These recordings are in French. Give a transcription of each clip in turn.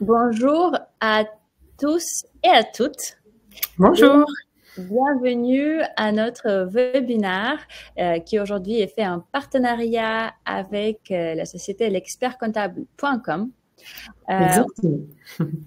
Bonjour à tous et à toutes et Bonjour. bienvenue à notre webinaire qui aujourd'hui est fait en partenariat avec la société l'expertcomptable.com. Euh, Exactement.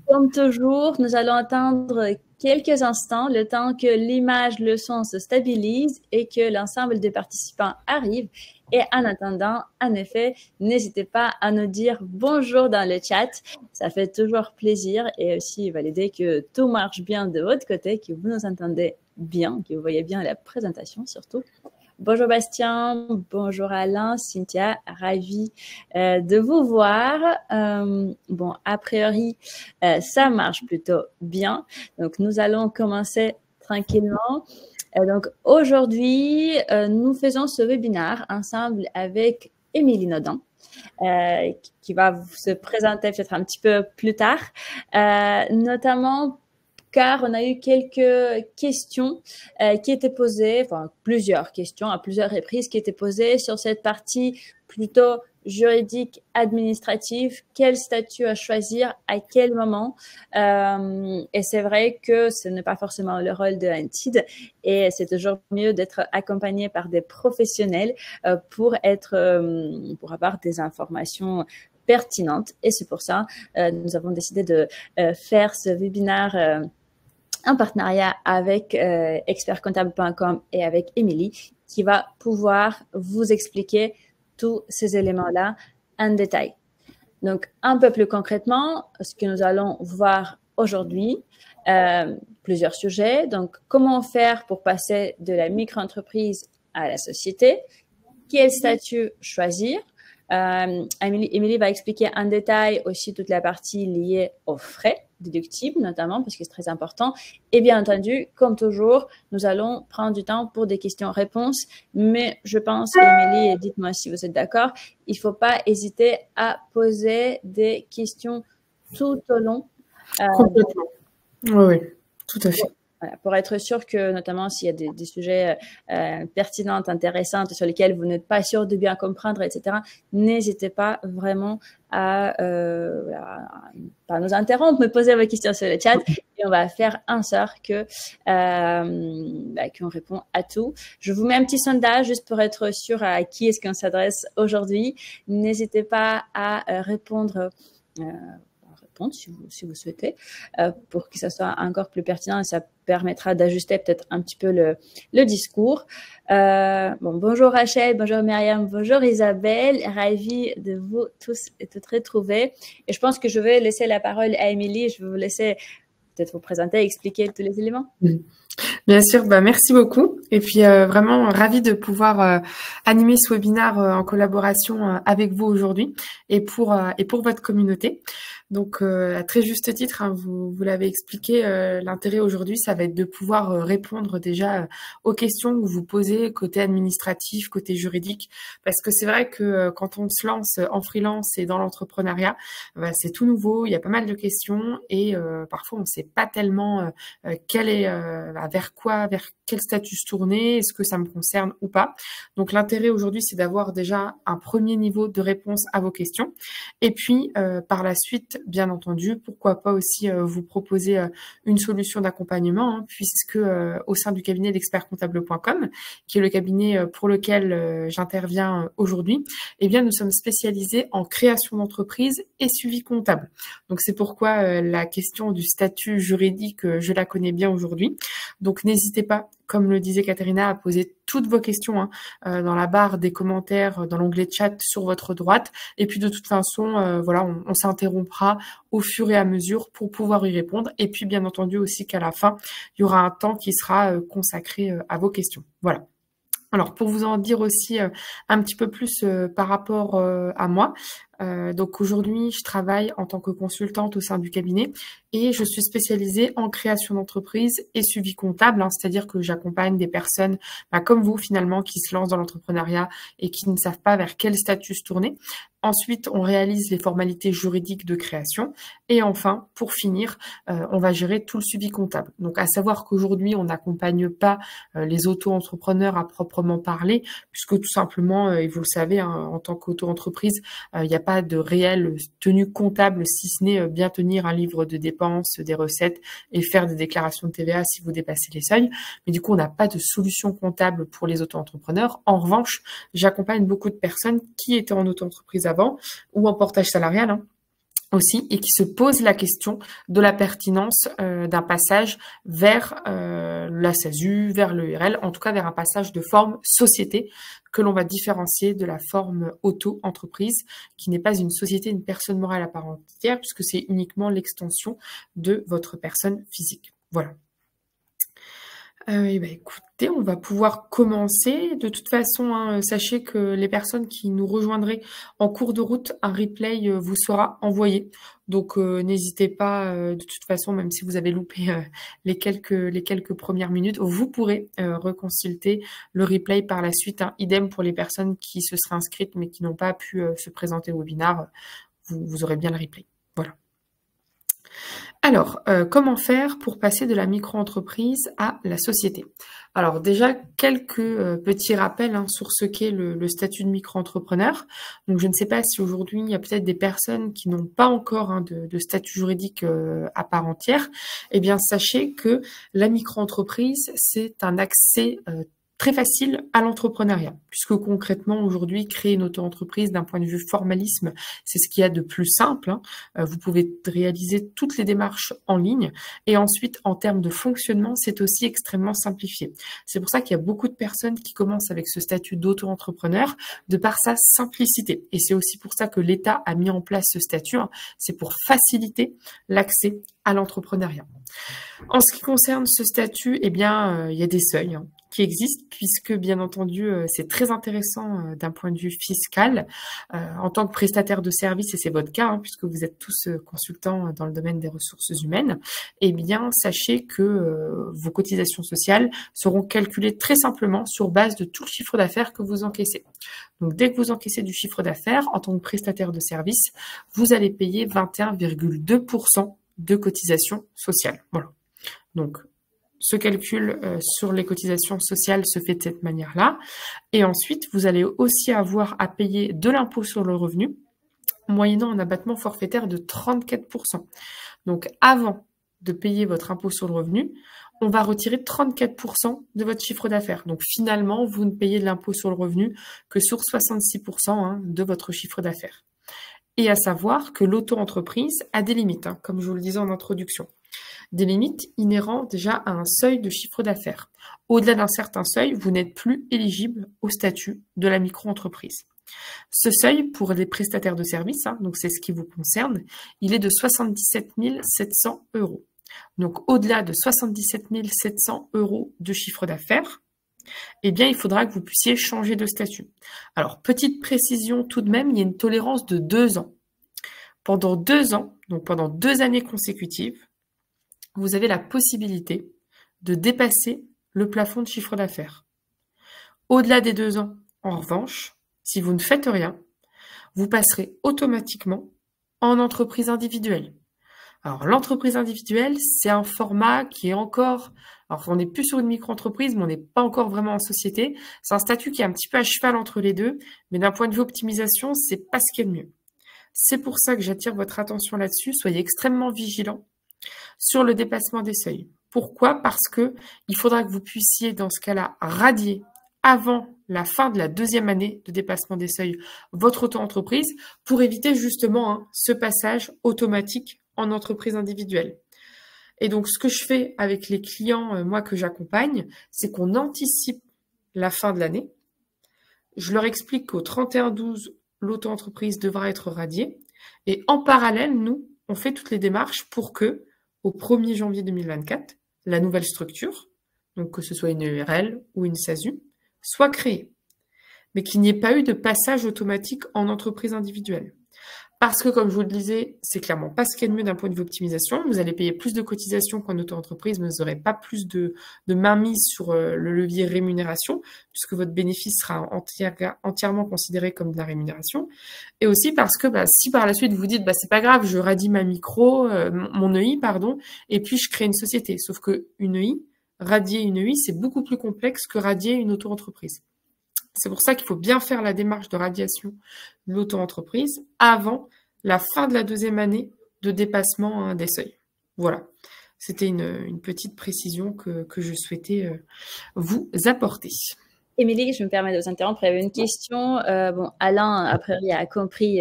Comme toujours, nous allons attendre quelques instants, le temps que l'image, le son se stabilise et que l'ensemble des participants arrivent. Et en attendant, en effet, n'hésitez pas à nous dire bonjour dans le chat. Ça fait toujours plaisir et aussi valider que tout marche bien de votre côté, que vous nous entendez bien, que vous voyez bien la présentation surtout. Bonjour Bastien, bonjour Alain, Cynthia, ravi de vous voir. Bon, a priori, ça marche plutôt bien. Donc, nous allons commencer tranquillement. Donc, aujourd'hui, nous faisons ce webinaire ensemble avec Émilie Nodin. Qui va se présenter peut-être un petit peu plus tard, notamment car on a eu quelques questions qui étaient posées, enfin plusieurs questions à plusieurs reprises qui étaient posées sur cette partie plutôt juridique, administrative, quel statut à choisir, à quel moment. Et c'est vrai que ce n'est pas forcément le rôle de Antide et c'est toujours mieux d'être accompagné par des professionnels pour avoir des informations pertinentes. Et c'est pour ça nous avons décidé de faire ce webinaire en partenariat avec expertcomptable.com et avec Émilie qui va pouvoir vous expliquer tous ces éléments-là en détail. Donc, un peu plus concrètement, ce que nous allons voir aujourd'hui, plusieurs sujets. Donc, comment faire pour passer de la micro-entreprise à la société? Quel statut choisir? Émilie va expliquer en détail aussi toute la partie liée aux frais déductibles, notamment, parce que c'est très important. Et bien entendu, comme toujours, nous allons prendre du temps pour des questions-réponses. Mais je pense, Émilie, et dites-moi si vous êtes d'accord, il ne faut pas hésiter à poser des questions tout au long. Complètement. Oui, oui, tout à fait. Voilà, pour être sûr que, notamment, s'il y a des sujets pertinents, intéressants, sur lesquels vous n'êtes pas sûr de bien comprendre, etc., n'hésitez pas vraiment à pas nous interrompre, mais poser vos questions sur le chat et on va faire en sorte qu'on répond à tout. Je vous mets un petit sondage juste pour être sûr à qui est-ce qu'on s'adresse aujourd'hui. N'hésitez pas à répondre si vous souhaitez, pour que ça soit encore plus pertinent et ça permettra d'ajuster peut-être un petit peu le discours. Bonjour Rachel, bonjour Myriam, bonjour Isabelle, ravie de vous tous et toutes retrouver. Et je pense que je vais laisser la parole à Émilie, je vais vous laisser peut-être vous présenter et expliquer tous les éléments. Bien sûr, merci beaucoup. Et puis vraiment ravie de pouvoir animer ce webinaire en collaboration avec vous aujourd'hui et pour votre communauté. Donc à très juste titre, hein, vous l'avez expliqué, l'intérêt aujourd'hui, ça va être de pouvoir répondre déjà aux questions que vous posez côté administratif, côté juridique, parce que c'est vrai que quand on se lance en freelance et dans l'entrepreneuriat, c'est tout nouveau, il y a pas mal de questions et parfois on ne sait pas tellement vers quel statut se tourner, est-ce que ça me concerne ou pas. Donc l'intérêt aujourd'hui, c'est d'avoir déjà un premier niveau de réponse à vos questions. Et puis par la suite, bien entendu, pourquoi pas aussi vous proposer une solution d'accompagnement, hein, puisque au sein du cabinet d'expertcomptable.com, qui est le cabinet pour lequel j'interviens aujourd'hui, eh bien nous sommes spécialisés en création d'entreprise et suivi comptable. Donc c'est pourquoi la question du statut juridique, je la connais bien aujourd'hui. Donc n'hésitez pas, comme le disait Katharina, à poser toutes vos questions dans la barre des commentaires, dans l'onglet chat sur votre droite. Et puis de toute façon, voilà, on s'interrompra au fur et à mesure pour pouvoir y répondre. Et puis bien entendu aussi qu'à la fin, il y aura un temps qui sera consacré à vos questions. Voilà. Alors pour vous en dire aussi un petit peu plus par rapport à moi, donc aujourd'hui je travaille en tant que consultante au sein du cabinet et je suis spécialisée en création d'entreprise et suivi comptable, hein, c'est-à-dire que j'accompagne des personnes comme vous finalement qui se lancent dans l'entrepreneuriat et qui ne savent pas vers quel statut se tourner. Ensuite, on réalise les formalités juridiques de création. Et enfin, pour finir, on va gérer tout le suivi comptable. Donc, à savoir qu'aujourd'hui, on n'accompagne pas les auto-entrepreneurs à proprement parler, puisque tout simplement, et vous le savez, hein, en tant qu'auto-entreprise, il n'y a pas de réelle tenue comptable, si ce n'est bien tenir un livre de dépenses, des recettes et faire des déclarations de TVA si vous dépassez les seuils. Mais du coup, on n'a pas de solution comptable pour les auto-entrepreneurs. En revanche, j'accompagne beaucoup de personnes qui étaient en auto-entreprise avant ou en portage salarial, hein, aussi, et qui se posent la question de la pertinence d'un passage vers la SASU, vers l'EURL, en tout cas vers un passage de forme société que l'on va différencier de la forme auto-entreprise, qui n'est pas une société, une personne morale à part entière, puisque c'est uniquement l'extension de votre personne physique. Voilà. Eh ben, écoutez, on va pouvoir commencer. De toute façon, hein, sachez que les personnes qui nous rejoindraient en cours de route, un replay vous sera envoyé. Donc, n'hésitez pas, de toute façon, même si vous avez loupé les quelques premières minutes, vous pourrez reconsulter le replay par la suite, hein. Idem pour les personnes qui se seraient inscrites mais qui n'ont pas pu se présenter au webinar, vous aurez bien le replay. Voilà. Alors, comment faire pour passer de la micro-entreprise à la société? Alors déjà, quelques petits rappels, hein, sur ce qu'est le statut de micro-entrepreneur. Donc, je ne sais pas si aujourd'hui, il y a peut-être des personnes qui n'ont pas encore, hein, de statut juridique à part entière. Eh bien, sachez que la micro-entreprise, c'est un accès très facile à l'entrepreneuriat, puisque concrètement, aujourd'hui, créer une auto-entreprise d'un point de vue formalisme, c'est ce qu'il y a de plus simple, hein. Vous pouvez réaliser toutes les démarches en ligne, et ensuite, en termes de fonctionnement, c'est aussi extrêmement simplifié. C'est pour ça qu'il y a beaucoup de personnes qui commencent avec ce statut d'auto-entrepreneur, de par sa simplicité. Et c'est aussi pour ça que l'État a mis en place ce statut, hein. C'est pour faciliter l'accès à l'entrepreneuriat. En ce qui concerne ce statut, eh bien, il y a des seuils, hein, qui existent, puisque bien entendu, c'est très intéressant d'un point de vue fiscal. En tant que prestataire de service, et c'est votre cas, hein, puisque vous êtes tous consultants dans le domaine des ressources humaines, eh bien, sachez que vos cotisations sociales seront calculées très simplement sur base de tout le chiffre d'affaires que vous encaissez. Donc, dès que vous encaissez du chiffre d'affaires, en tant que prestataire de service, vous allez payer 21,2% de cotisations sociales. Voilà. Donc, ce calcul sur les cotisations sociales se fait de cette manière-là. Et ensuite, vous allez aussi avoir à payer de l'impôt sur le revenu, moyennant un abattement forfaitaire de 34%. Donc, avant de payer votre impôt sur le revenu, on va retirer 34% de votre chiffre d'affaires. Donc, finalement, vous ne payez de l'impôt sur le revenu que sur 66%, hein, de votre chiffre d'affaires. Et à savoir que l'auto-entreprise a des limites, hein, comme je vous le disais en introduction. Des limites inhérentes déjà à un seuil de chiffre d'affaires. Au-delà d'un certain seuil, vous n'êtes plus éligible au statut de la micro-entreprise. Ce seuil, pour les prestataires de services, hein, donc c'est ce qui vous concerne, il est de 77 700 €. Donc, au-delà de 77 700 € de chiffre d'affaires, eh bien, il faudra que vous puissiez changer de statut. Alors, petite précision tout de même, il y a une tolérance de 2 ans. Pendant 2 ans, donc pendant 2 années consécutives, vous avez la possibilité de dépasser le plafond de chiffre d'affaires. Au-delà des 2 ans, en revanche, si vous ne faites rien, vous passerez automatiquement en entreprise individuelle. Alors, l'entreprise individuelle, c'est un format qui est encore... Alors, on n'est plus sur une micro-entreprise, mais on n'est pas encore vraiment en société. C'est un statut qui est un petit peu à cheval entre les deux, mais d'un point de vue optimisation, c'est pas ce qu'il y a de mieux. C'est pour ça que j'attire votre attention là-dessus. Soyez extrêmement vigilants sur le dépassement des seuils. Pourquoi? Parce que il faudra que vous puissiez, dans ce cas-là, radier avant la fin de la 2e année de dépassement des seuils votre auto-entreprise pour éviter justement, hein, ce passage automatique en entreprise individuelle. Et donc, ce que je fais avec les clients, moi, que j'accompagne, c'est qu'on anticipe la fin de l'année. Je leur explique qu'au 31/12, l'auto-entreprise devra être radiée. Et en parallèle, nous, on fait toutes les démarches pour que, au 1er janvier 2024, la nouvelle structure, donc que ce soit une EURL ou une SASU, soit créée, mais qu'il n'y ait pas eu de passage automatique en entreprise individuelle. Parce que, comme je vous le disais, c'est clairement pas ce qu'il y a de mieux d'un point de vue optimisation. Vous allez payer plus de cotisations qu'en auto-entreprise, mais vous n'aurez pas plus de mainmise sur le levier rémunération, puisque votre bénéfice sera entièrement considéré comme de la rémunération. Et aussi parce que si par la suite vous dites c'est pas grave, je radie ma micro, mon EI, pardon, et puis je crée une société. Sauf que une EI, radier une EI, c'est beaucoup plus complexe que radier une auto-entreprise. C'est pour ça qu'il faut bien faire la démarche de radiation de l'auto-entreprise avant la fin de la 2e année de dépassement des seuils. Voilà, c'était une petite précision que je souhaitais vous apporter. Émilie, je me permets de vous interrompre. Il y avait une question. Bon, Alain, a priori, a compris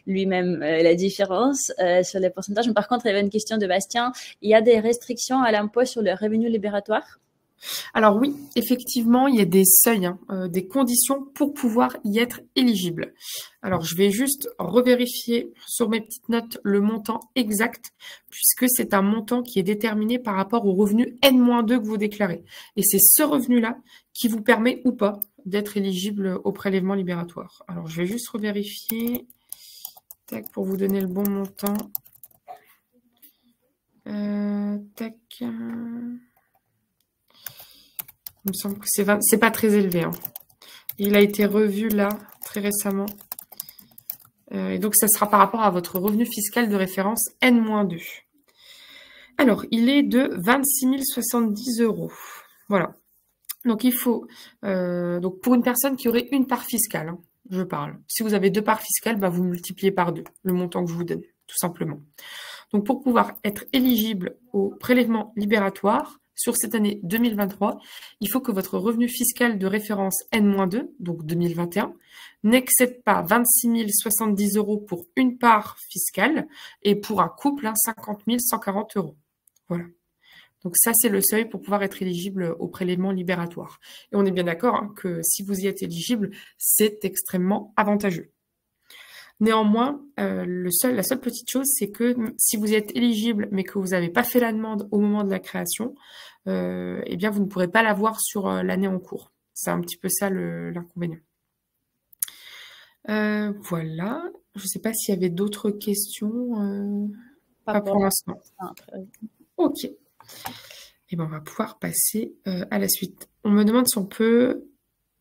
lui-même la différence sur les pourcentages. Mais par contre, il y avait une question de Bastien. Il y a des restrictions à l'impôt sur le revenu libératoire? Alors oui, effectivement, il y a des seuils, des conditions pour pouvoir y être éligible. Alors, je vais juste revérifier sur mes petites notes le montant exact, puisque c'est un montant qui est déterminé par rapport au revenu N-2 que vous déclarez. Et c'est ce revenu-là qui vous permet ou pas d'être éligible au prélèvement libératoire. Alors, je vais juste revérifier tac, pour vous donner le bon montant. Tac. Il me semble que c'est pas très élevé. Il a été revu là, très récemment. Et donc, ça sera par rapport à votre revenu fiscal de référence N-2. Alors, il est de 26 070 €. Voilà. Donc, il faut... donc, pour une personne qui aurait une part fiscale, je parle. Si vous avez 2 parts fiscales, bah, vous multipliez par 2 le montant que je vous donne, tout simplement. Donc, pour pouvoir être éligible au prélèvement libératoire, sur cette année 2023, il faut que votre revenu fiscal de référence N-2, donc 2021, n'excède pas 26 070 € pour une part fiscale et pour un couple, 50 140 €. Voilà. Donc ça, c'est le seuil pour pouvoir être éligible au prélèvement libératoire. Et on est bien d'accord que si vous y êtes éligible, c'est extrêmement avantageux. Néanmoins, la seule petite chose, c'est que si vous êtes éligible, mais que vous n'avez pas fait la demande au moment de la création, eh bien, vous ne pourrez pas l'avoir sur l'année en cours. C'est un petit peu ça l'inconvénient. Voilà. Je ne sais pas s'il y avait d'autres questions. Pas pour l'instant. Ok. Et ben, on va pouvoir passer à la suite. On me demande si on peut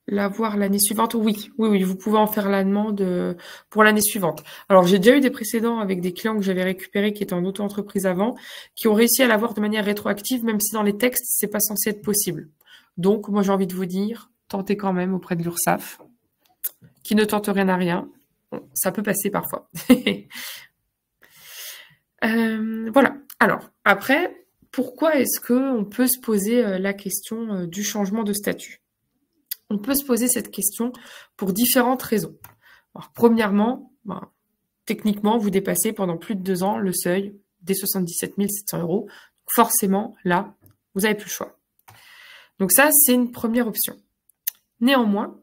l'avoir l'année suivante. Oui, vous pouvez en faire la demande pour l'année suivante. Alors, j'ai déjà eu des précédents avec des clients que j'avais récupérés qui étaient en auto-entreprise avant, qui ont réussi à l'avoir de manière rétroactive, même si dans les textes, c'est pas censé être possible. Donc, moi, j'ai envie de vous dire, tentez quand même auprès de l'URSSAF, qui ne tente rien à rien. Bon, ça peut passer parfois. Voilà. Alors, après, pourquoi est-ce qu'on peut se poser la question du changement de statut ? On peut se poser cette question pour différentes raisons. Alors, premièrement, techniquement, vous dépassez pendant plus de 2 ans le seuil des 77 700 €. Forcément, là, vous n'avez plus le choix. Donc ça, c'est une première option. Néanmoins,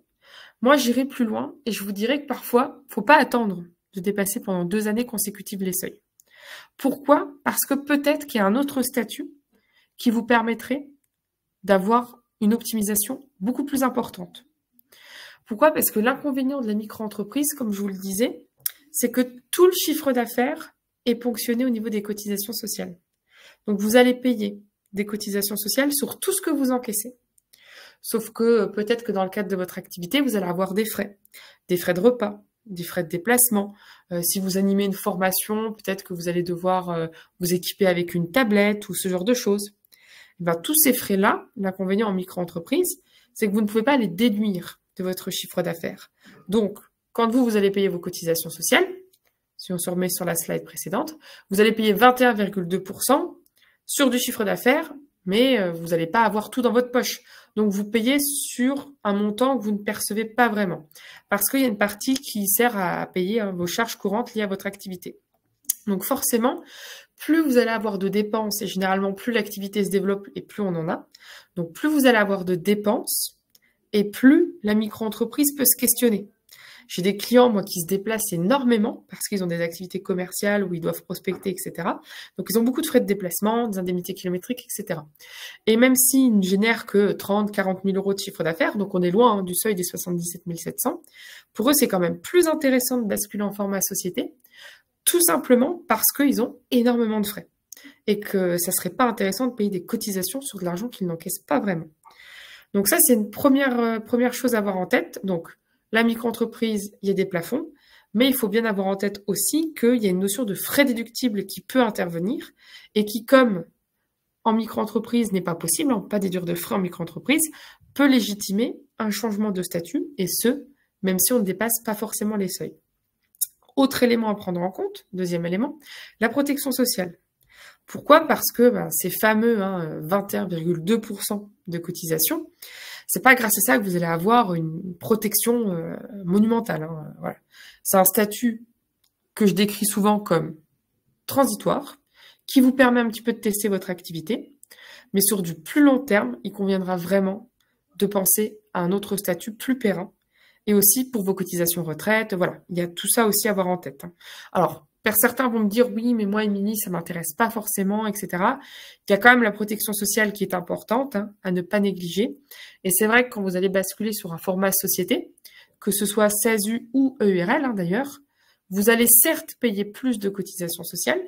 moi, j'irai plus loin et je vous dirais que parfois, il ne faut pas attendre de dépasser pendant 2 années consécutives les seuils. Pourquoi ? Parce que peut-être qu'il y a un autre statut qui vous permettrait d'avoir une optimisation beaucoup plus importante. Pourquoi ? Parce que l'inconvénient de la micro-entreprise, comme je vous le disais, c'est que tout le chiffre d'affaires est ponctionné au niveau des cotisations sociales. Donc, vous allez payer des cotisations sociales sur tout ce que vous encaissez. Sauf que peut-être que dans le cadre de votre activité, vous allez avoir des frais de repas, des frais de déplacement. Si vous animez une formation, peut-être que vous allez devoir vous équiper avec une tablette ou ce genre de choses. Tous ces frais-là, l'inconvénient en micro-entreprise, c'est que vous ne pouvez pas les déduire de votre chiffre d'affaires. Donc, quand vous allez payer vos cotisations sociales, si on se remet sur la slide précédente, vous allez payer 21,2% sur du chiffre d'affaires, mais vous n'allez pas avoir tout dans votre poche. Donc, vous payez sur un montant que vous ne percevez pas vraiment. Parce qu'il y a une partie qui sert à payer vos charges courantes liées à votre activité. Donc, forcément, plus vous allez avoir de dépenses, et généralement, plus l'activité se développe et plus on en a. Donc, plus vous allez avoir de dépenses et plus la micro-entreprise peut se questionner. J'ai des clients, moi, qui se déplacent énormément parce qu'ils ont des activités commerciales où ils doivent prospecter, etc. Donc, ils ont beaucoup de frais de déplacement, des indemnités kilométriques, etc. Et même s'ils ne génèrent que 30 40 000 € de chiffre d'affaires, donc on est loin du seuil des 77 700, pour eux, c'est quand même plus intéressant de basculer en format société, tout simplement parce qu'ils ont énormément de frais et que ça serait pas intéressant de payer des cotisations sur de l'argent qu'ils n'encaissent pas vraiment. Donc ça, c'est une première chose à avoir en tête. Donc, la micro-entreprise, il y a des plafonds, mais il faut bien avoir en tête aussi qu'il y a une notion de frais déductibles qui peut intervenir et qui, comme en micro-entreprise n'est pas possible, hein, pas déduire de frais en micro-entreprise, peut légitimer un changement de statut, et ce, même si on ne dépasse pas forcément les seuils. Autre élément à prendre en compte, deuxième élément, la protection sociale. Pourquoi? Parce que ces fameux 21,2% de cotisation, c'est pas grâce à ça que vous allez avoir une protection monumentale. Hein, voilà. C'est un statut que je décris souvent comme transitoire, qui vous permet un petit peu de tester votre activité, mais sur du plus long terme, il conviendra vraiment de penser à un autre statut plus périn, et aussi pour vos cotisations retraite, voilà, il y a tout ça aussi à avoir en tête. Hein. Alors, certains vont me dire, oui, mais moi, Émilie, ça m'intéresse pas forcément, etc. Il y a quand même la protection sociale qui est importante, hein, à ne pas négliger. Et c'est vrai que quand vous allez basculer sur un format société, que ce soit SASU ou EURL, hein, d'ailleurs, vous allez certes payer plus de cotisations sociales,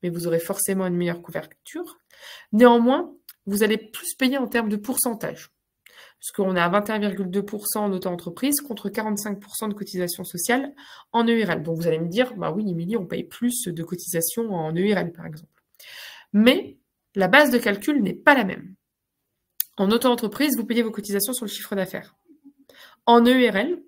mais vous aurez forcément une meilleure couverture. Néanmoins, vous allez plus payer en termes de pourcentage. Parce qu'on est à 21,2% en auto-entreprise contre 45% de cotisation sociale en EURL. Donc vous allez me dire, bah oui, Émilie, on paye plus de cotisations en EURL, par exemple. Mais la base de calcul n'est pas la même. En auto-entreprise, vous payez vos cotisations sur le chiffre d'affaires. En EURL,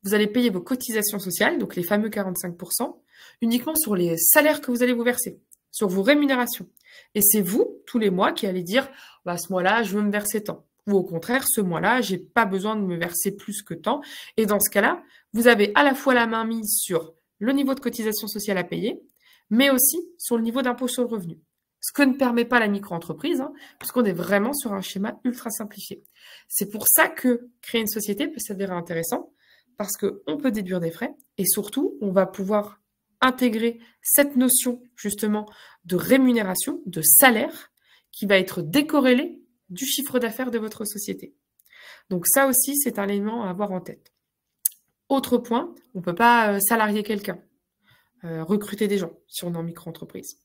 vous allez payer vos cotisations sociales, donc les fameux 45%, uniquement sur les salaires que vous allez vous verser, sur vos rémunérations. Et c'est vous, tous les mois, qui allez dire, bah, à ce mois-là, je veux me verser tant. Ou au contraire, ce mois-là, j'ai pas besoin de me verser plus que tant. Et dans ce cas-là, vous avez à la fois la main mise sur le niveau de cotisation sociale à payer, mais aussi sur le niveau d'impôt sur le revenu. Ce que ne permet pas la micro-entreprise, hein, puisqu'on est vraiment sur un schéma ultra simplifié. C'est pour ça que créer une société peut s'avérer intéressant, parce qu'on peut déduire des frais, et surtout, on va pouvoir intégrer cette notion, justement, de rémunération, de salaire, qui va être décorrélée du chiffre d'affaires de votre société. Donc ça aussi, c'est un élément à avoir en tête. Autre point, on ne peut pas salarier quelqu'un, recruter des gens si on est en micro-entreprise.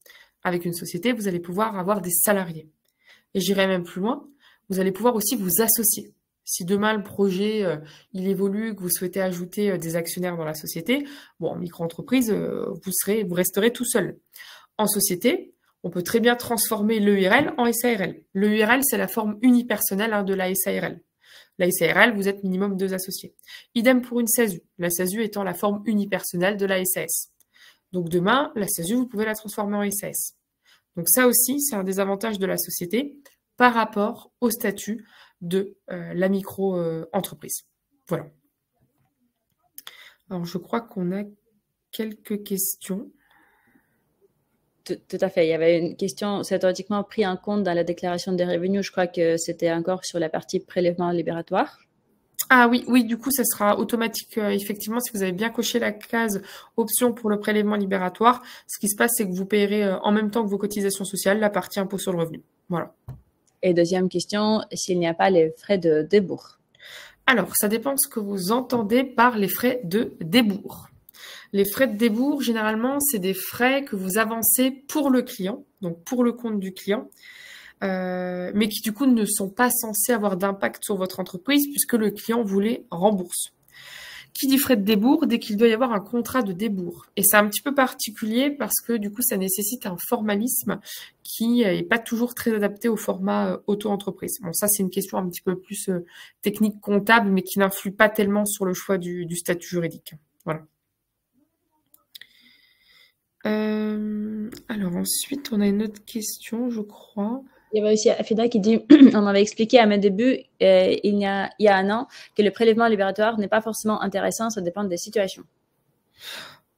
Avec une société, vous allez pouvoir avoir des salariés. Et j'irai même plus loin, vous allez pouvoir aussi vous associer. Si demain le projet il évolue, que vous souhaitez ajouter des actionnaires dans la société, bon, en micro-entreprise, vous resterez tout seul. En société, on peut très bien transformer l'EURL en SARL. L'EURL, c'est la forme unipersonnelle de la SARL. La SARL, vous êtes minimum 2 associés. Idem pour une SASU. La SASU étant la forme unipersonnelle de la SAS. Donc demain, la SASU, vous pouvez la transformer en SAS. Donc ça aussi, c'est un des avantages de la société par rapport au statut de la micro-entreprise. Voilà. Alors, je crois qu'on a quelques questions. Tout à fait. Il y avait une question, c'est automatiquement pris en compte dans la déclaration des revenus. Je crois que c'était encore sur la partie prélèvement libératoire. Ah oui, du coup, ça sera automatique. Effectivement, si vous avez bien coché la case option pour le prélèvement libératoire, ce qui se passe, c'est que vous payerez en même temps que vos cotisations sociales la partie impôt sur le revenu. Voilà. Et deuxième question, s'il n'y a pas les frais de débours. Alors, ça dépend de ce que vous entendez par les frais de débours. Les frais de débours, généralement, c'est des frais que vous avancez pour le client, donc pour le compte du client, mais qui du coup ne sont pas censés avoir d'impact sur votre entreprise puisque le client vous les rembourse. Qui dit frais de débours, dès qu'il doit y avoir un contrat de débours. Et c'est un petit peu particulier parce que du coup, ça nécessite un formalisme qui est pas toujours très adapté au format auto-entreprise. Bon, ça, c'est une question un petit peu plus technique comptable, mais qui n'influe pas tellement sur le choix du statut juridique. Voilà. Alors ensuite, on a une autre question, je crois. Il y avait aussi Afida qui dit, on avait expliqué à mes débuts, il y a un an, que le prélèvement libératoire n'est pas forcément intéressant, ça dépend des situations.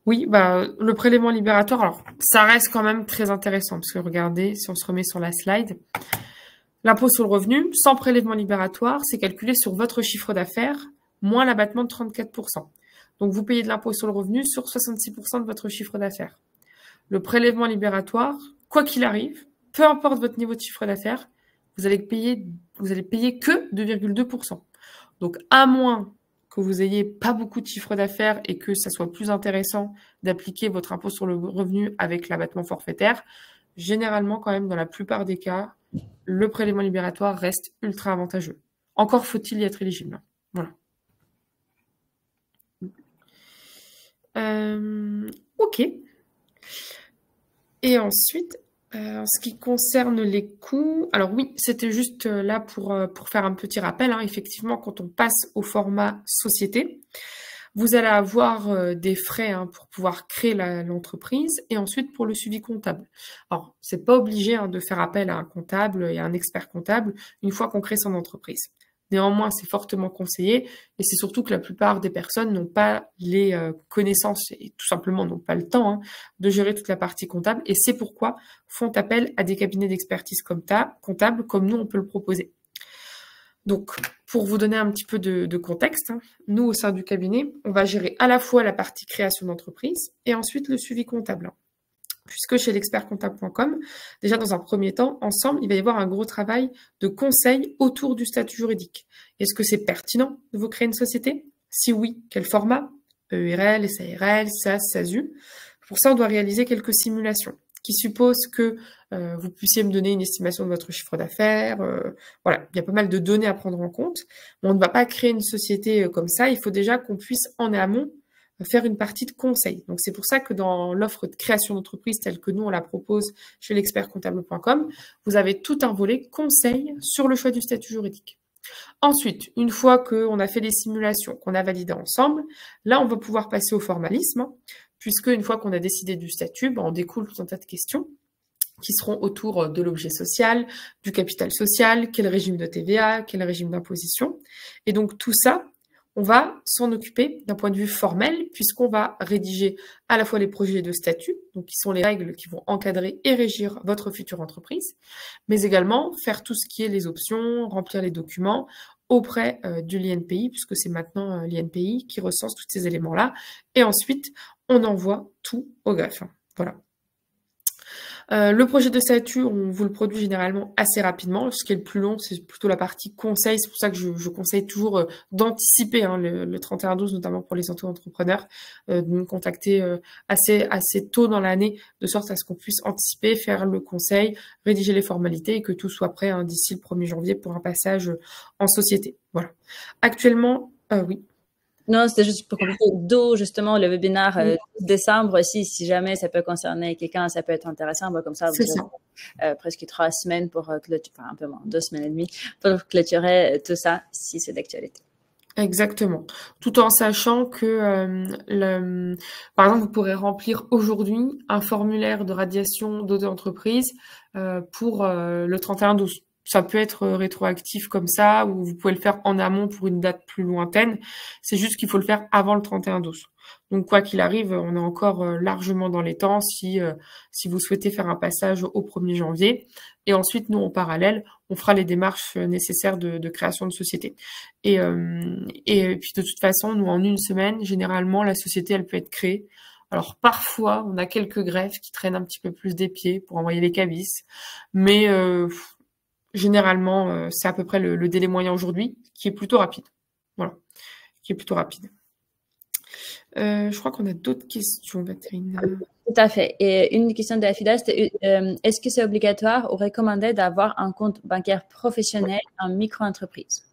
Oui, le prélèvement libératoire, alors ça reste quand même très intéressant, parce que regardez, si on se remet sur la slide, l'impôt sur le revenu, sans prélèvement libératoire, c'est calculé sur votre chiffre d'affaires, moins l'abattement de 34%. Donc vous payez de l'impôt sur le revenu sur 66% de votre chiffre d'affaires. Le prélèvement libératoire, quoi qu'il arrive, peu importe votre niveau de chiffre d'affaires, vous allez payer que 2,2%. Donc, à moins que vous ayez pas beaucoup de chiffre d'affaires et que ça soit plus intéressant d'appliquer votre impôt sur le revenu avec l'abattement forfaitaire, généralement, quand même, dans la plupart des cas, le prélèvement libératoire reste ultra avantageux. Encore faut-il y être éligible. Voilà. Ok. Et ensuite, En ce qui concerne les coûts, alors oui, c'était juste là pour faire un petit rappel, hein. Effectivement, quand on passe au format société, vous allez avoir des frais, hein, pour pouvoir créer l'entreprise et ensuite pour le suivi comptable. Alors, c'est pas obligé, hein, de faire appel à un comptable et à un expert comptable une fois qu'on crée son entreprise. Néanmoins, c'est fortement conseillé et c'est surtout que la plupart des personnes n'ont pas les connaissances et tout simplement n'ont pas le temps, hein, de gérer toute la partie comptable et c'est pourquoi font appel à des cabinets d'expertise comptable comme nous on peut le proposer. Donc, pour vous donner un petit peu de contexte, hein, nous, au sein du cabinet, on va gérer à la fois la partie création d'entreprise et ensuite le suivi comptable. Puisque chez l'expertcomptable.com, déjà dans un premier temps, ensemble, il va y avoir un gros travail de conseil autour du statut juridique. Est-ce que c'est pertinent de vous créer une société? Si oui, quel format? EURL, SARL, SAS, SASU. Pour ça, on doit réaliser quelques simulations qui supposent que vous puissiez me donner une estimation de votre chiffre d'affaires. Voilà, il y a pas mal de données à prendre en compte. Mais on ne va pas créer une société comme ça. Il faut déjà qu'on puisse en amont faire une partie de conseil. Donc c'est pour ça que dans l'offre de création d'entreprise telle que nous on la propose chez l'expertcomptable.com, vous avez tout un volet conseil sur le choix du statut juridique. Ensuite, une fois qu'on a fait les simulations, qu'on a validé ensemble, là on va pouvoir passer au formalisme, hein, puisque une fois qu'on a décidé du statut, on découle tout un tas de questions qui seront autour de l'objet social, du capital social, quel régime de TVA, quel régime d'imposition. Et donc tout ça, on va s'en occuper d'un point de vue formel, puisqu'on va rédiger à la fois les projets de statut, donc qui sont les règles qui vont encadrer et régir votre future entreprise, mais également faire tout ce qui est les options, remplir les documents auprès de l'INPI, puisque c'est maintenant l'INPI qui recense tous ces éléments-là, et ensuite on envoie tout au greffe. Voilà. Le projet de statut, on vous le produit généralement assez rapidement. Ce qui est le plus long, c'est plutôt la partie conseil. C'est pour ça que je conseille toujours d'anticiper, hein, le 31-12, notamment pour les auto-entrepreneurs, de nous contacter assez tôt dans l'année, de sorte à ce qu'on puisse anticiper, faire le conseil, rédiger les formalités et que tout soit prêt, hein, d'ici le 1er janvier pour un passage en société. Voilà. Actuellement, oui. Non, c'était juste pour compléter. D'où justement le webinaire décembre aussi, si jamais ça peut concerner quelqu'un, ça peut être intéressant. Comme ça, vous avez presque 3 semaines pour clôturer, enfin un peu moins, 2 semaines et demie pour clôturer tout ça, si c'est d'actualité. Exactement. Tout en sachant que, par exemple, vous pourrez remplir aujourd'hui un formulaire de radiation d'auto-entreprise pour le 31-12. Ça peut être rétroactif comme ça, ou vous pouvez le faire en amont pour une date plus lointaine. C'est juste qu'il faut le faire avant le 31-12. Donc, quoi qu'il arrive, on est encore largement dans les temps si vous souhaitez faire un passage au 1er janvier. Et ensuite, nous, en parallèle, on fera les démarches nécessaires de création de société. Et puis, de toute façon, nous, en une semaine, généralement, la société, elle peut être créée. Alors, parfois, on a quelques greffes qui traînent un petit peu plus des pieds pour envoyer les cabis. Mais généralement, c'est à peu près le délai moyen aujourd'hui, qui est plutôt rapide. Voilà, qui est plutôt rapide. Je crois qu'on a d'autres questions, Catherine. Tout à fait. Et une question de la FIDA, c'était est-ce que c'est obligatoire ou recommandé d'avoir un compte bancaire professionnel en micro-entreprise?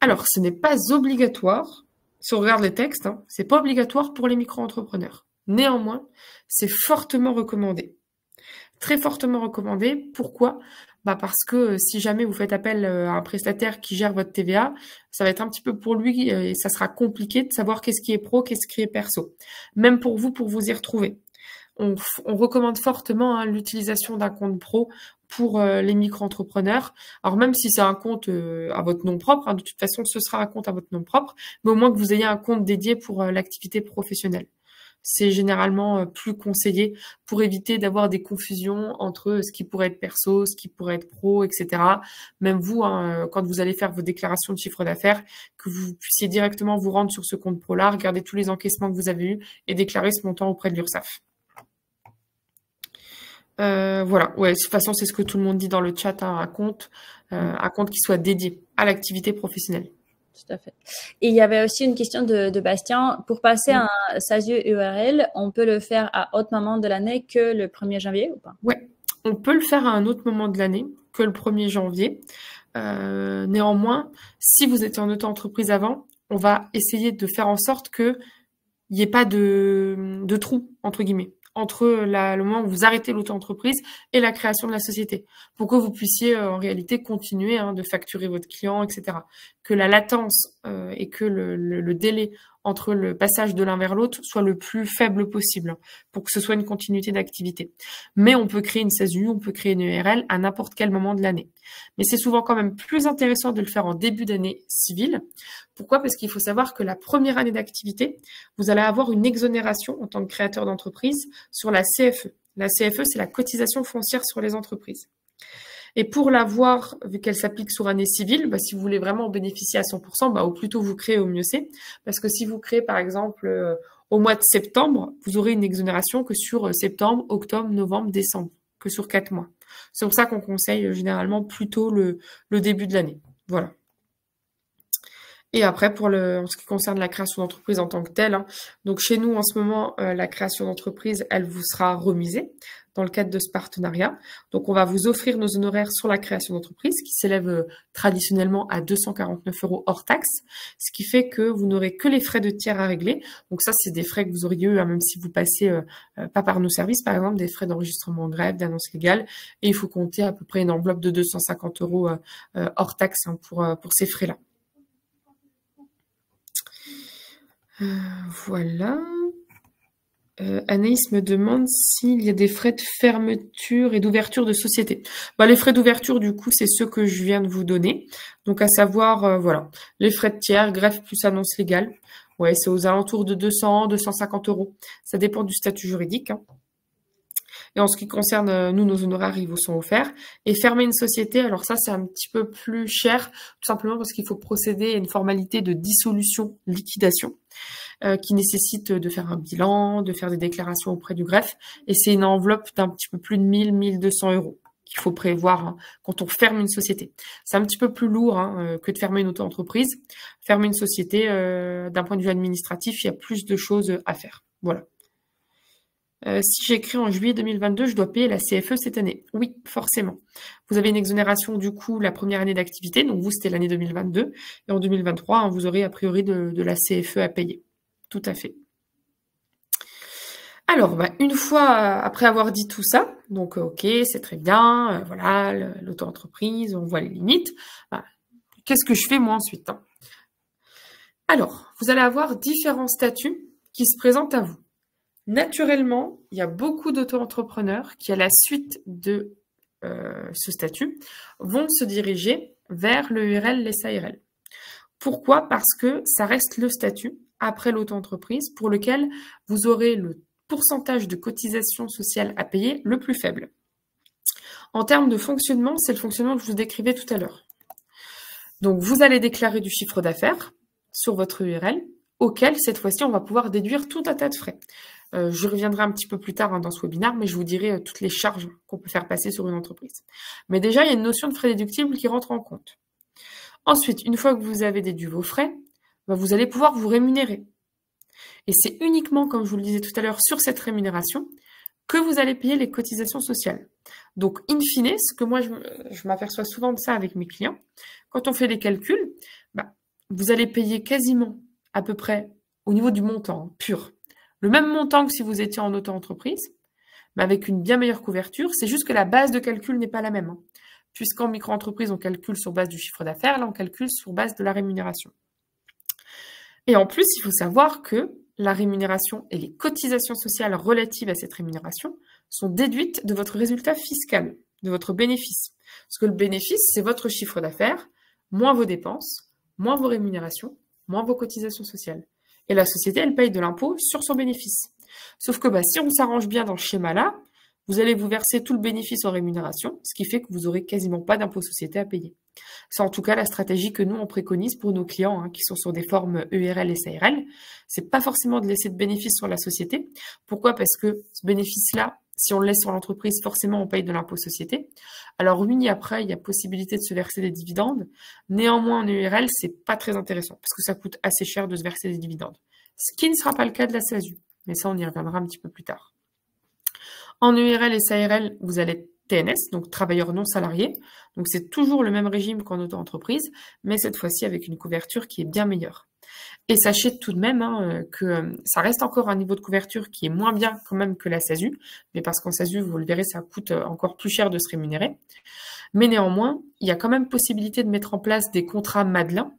Alors, ce n'est pas obligatoire. Si on regarde les textes, hein, c'est pas obligatoire pour les micro-entrepreneurs. Néanmoins, c'est fortement recommandé. Très fortement recommandé. Pourquoi? Parce que si jamais vous faites appel à un prestataire qui gère votre TVA, ça va être un petit peu pour lui et ça sera compliqué de savoir qu'est-ce qui est pro, qu'est-ce qui est perso. Même pour vous y retrouver. On recommande fortement, hein, l'utilisation d'un compte pro pour les micro-entrepreneurs. Alors même si c'est un compte à votre nom propre, hein, de toute façon ce sera un compte à votre nom propre, mais au moins que vous ayez un compte dédié pour l'activité professionnelle. C'est généralement plus conseillé pour éviter d'avoir des confusions entre ce qui pourrait être perso, ce qui pourrait être pro, etc. Même vous, hein, quand vous allez faire vos déclarations de chiffre d'affaires, que vous puissiez directement vous rendre sur ce compte pro-là, regarder tous les encaissements que vous avez eus et déclarer ce montant auprès de l'URSSAF. Voilà, ouais, de toute façon, c'est ce que tout le monde dit dans le chat, hein, un compte qui soit dédié à l'activité professionnelle. Tout à fait. Et il y avait aussi une question de Bastien. Pour passer un SASU URL, on peut le faire à autre moment de l'année que le 1er janvier ou pas? Ouais, on peut le faire à un autre moment de l'année que le 1er janvier. Néanmoins, si vous étiez en auto-entreprise avant, on va essayer de faire en sorte qu'il n'y ait pas de trou, entre guillemets. entre le moment où vous arrêtez l'auto-entreprise et la création de la société, pour que vous puissiez en réalité continuer de facturer votre client, etc. Que la latence et que le délai entre le passage de l'un vers l'autre soit le plus faible possible, pour que ce soit une continuité d'activité. Mais on peut créer une SASU, on peut créer une URL à n'importe quel moment de l'année. Mais c'est souvent quand même plus intéressant de le faire en début d'année civile. Pourquoi? Parce qu'il faut savoir que la première année d'activité, vous allez avoir une exonération en tant que créateur d'entreprise sur la CFE. La CFE, c'est la cotisation foncière sur les entreprises. Et pour l'avoir, vu qu'elle s'applique sur année civile, si vous voulez vraiment en bénéficier à 100%, au plus tôt vous créez, au mieux c'est. Parce que si vous créez, par exemple, au mois de septembre, vous aurez une exonération que sur septembre, octobre, novembre, décembre, que sur 4 mois. C'est pour ça qu'on conseille généralement plutôt le début de l'année. Voilà. Et après, en ce qui concerne la création d'entreprise en tant que telle, donc chez nous, en ce moment, la création d'entreprise, elle vous sera remisée dans le cadre de ce partenariat. Donc, on va vous offrir nos honoraires sur la création d'entreprise qui s'élèvent traditionnellement à 249 € hors taxe, ce qui fait que vous n'aurez que les frais de tiers à régler. Donc ça, c'est des frais que vous auriez eu, même si vous passez pas par nos services, par exemple, des frais d'enregistrement en grève, d'annonce légale. Et il faut compter à peu près une enveloppe de 250 € hors taxe pour ces frais-là. Voilà. Anaïs me demande s'il y a des frais de fermeture et d'ouverture de société. Les frais d'ouverture, du coup, c'est ceux que je viens de vous donner. Donc, à savoir, voilà, les frais de tiers, greffe plus annonce légale. Ouais, c'est aux alentours de 200, 250 €. Ça dépend du statut juridique. Et en ce qui concerne, nous, nos honoraires, ils vous sont offerts. Et fermer une société, alors ça, c'est un petit peu plus cher, tout simplement parce qu'il faut procéder à une formalité de dissolution, liquidation, qui nécessite de faire un bilan, de faire des déclarations auprès du greffe. Et c'est une enveloppe d'un petit peu plus de 1 200 € qu'il faut prévoir quand on ferme une société. C'est un petit peu plus lourd que de fermer une auto-entreprise. Fermer une société, d'un point de vue administratif, il y a plus de choses à faire. Voilà. Si j'écris en juillet 2022, je dois payer la CFE cette année. Oui, forcément. Vous avez une exonération du coup la première année d'activité, donc vous c'était l'année 2022, et en 2023, vous aurez a priori de la CFE à payer. Tout à fait. Alors, une fois après avoir dit tout ça, donc ok, c'est très bien, voilà, l'auto-entreprise, on voit les limites. Qu'est-ce que je fais moi ensuite? Alors, vous allez avoir différents statuts qui se présentent à vous. Naturellement, il y a beaucoup d'auto-entrepreneurs qui, à la suite de ce statut, vont se diriger vers le URL, les SARL. Pourquoi? Parce que ça reste le statut, après l'auto-entreprise, pour lequel vous aurez le pourcentage de cotisation sociale à payer le plus faible. En termes de fonctionnement, c'est le fonctionnement que je vous décrivais tout à l'heure. Donc, vous allez déclarer du chiffre d'affaires sur votre URL, auquel, cette fois-ci, on va pouvoir déduire tout un tas de frais. Je reviendrai un petit peu plus tard dans ce webinaire, mais je vous dirai toutes les charges qu'on peut faire passer sur une entreprise. Mais déjà, il y a une notion de frais déductibles qui rentre en compte. Ensuite, une fois que vous avez déduit vos frais, vous allez pouvoir vous rémunérer. Et c'est uniquement, comme je vous le disais tout à l'heure, sur cette rémunération que vous allez payer les cotisations sociales. Donc, in fine, ce que moi, je m'aperçois souvent de ça avec mes clients, quand on fait les calculs, vous allez payer quasiment à peu près au niveau du montant pur. Le même montant que si vous étiez en auto-entreprise, mais avec une bien meilleure couverture. C'est juste que la base de calcul n'est pas la même. Puisqu'en micro-entreprise, on calcule sur base du chiffre d'affaires, là, on calcule sur base de la rémunération. Et en plus, il faut savoir que la rémunération et les cotisations sociales relatives à cette rémunération sont déduites de votre résultat fiscal, de votre bénéfice. Parce que le bénéfice, c'est votre chiffre d'affaires, moins vos dépenses, moins vos rémunérations, moins vos cotisations sociales. Et la société, elle paye de l'impôt sur son bénéfice. Sauf que si on s'arrange bien dans ce schéma-là, vous allez vous verser tout le bénéfice en rémunération, ce qui fait que vous aurez quasiment pas d'impôt société à payer. C'est en tout cas la stratégie que nous, on préconise pour nos clients qui sont sur des formes URL et SARL. C'est pas forcément de laisser de bénéfice sur la société. Pourquoi? Parce que ce bénéfice-là, si on le laisse sur l'entreprise, forcément, on paye de l'impôt société. Alors oui, après, il y a possibilité de se verser des dividendes. Néanmoins, en URL, c'est pas très intéressant parce que ça coûte assez cher de se verser des dividendes. Ce qui ne sera pas le cas de la SASU. Mais ça, on y reviendra un petit peu plus tard. En URL et SARL, vous allez TNS, donc travailleurs non salariés. Donc c'est toujours le même régime qu'en auto-entreprise, mais cette fois-ci avec une couverture qui est bien meilleure. Et sachez tout de même que ça reste encore un niveau de couverture qui est moins bien quand même que la SASU, mais parce qu'en SASU, vous le verrez, ça coûte encore plus cher de se rémunérer. Mais néanmoins, il y a quand même possibilité de mettre en place des contrats Madelin.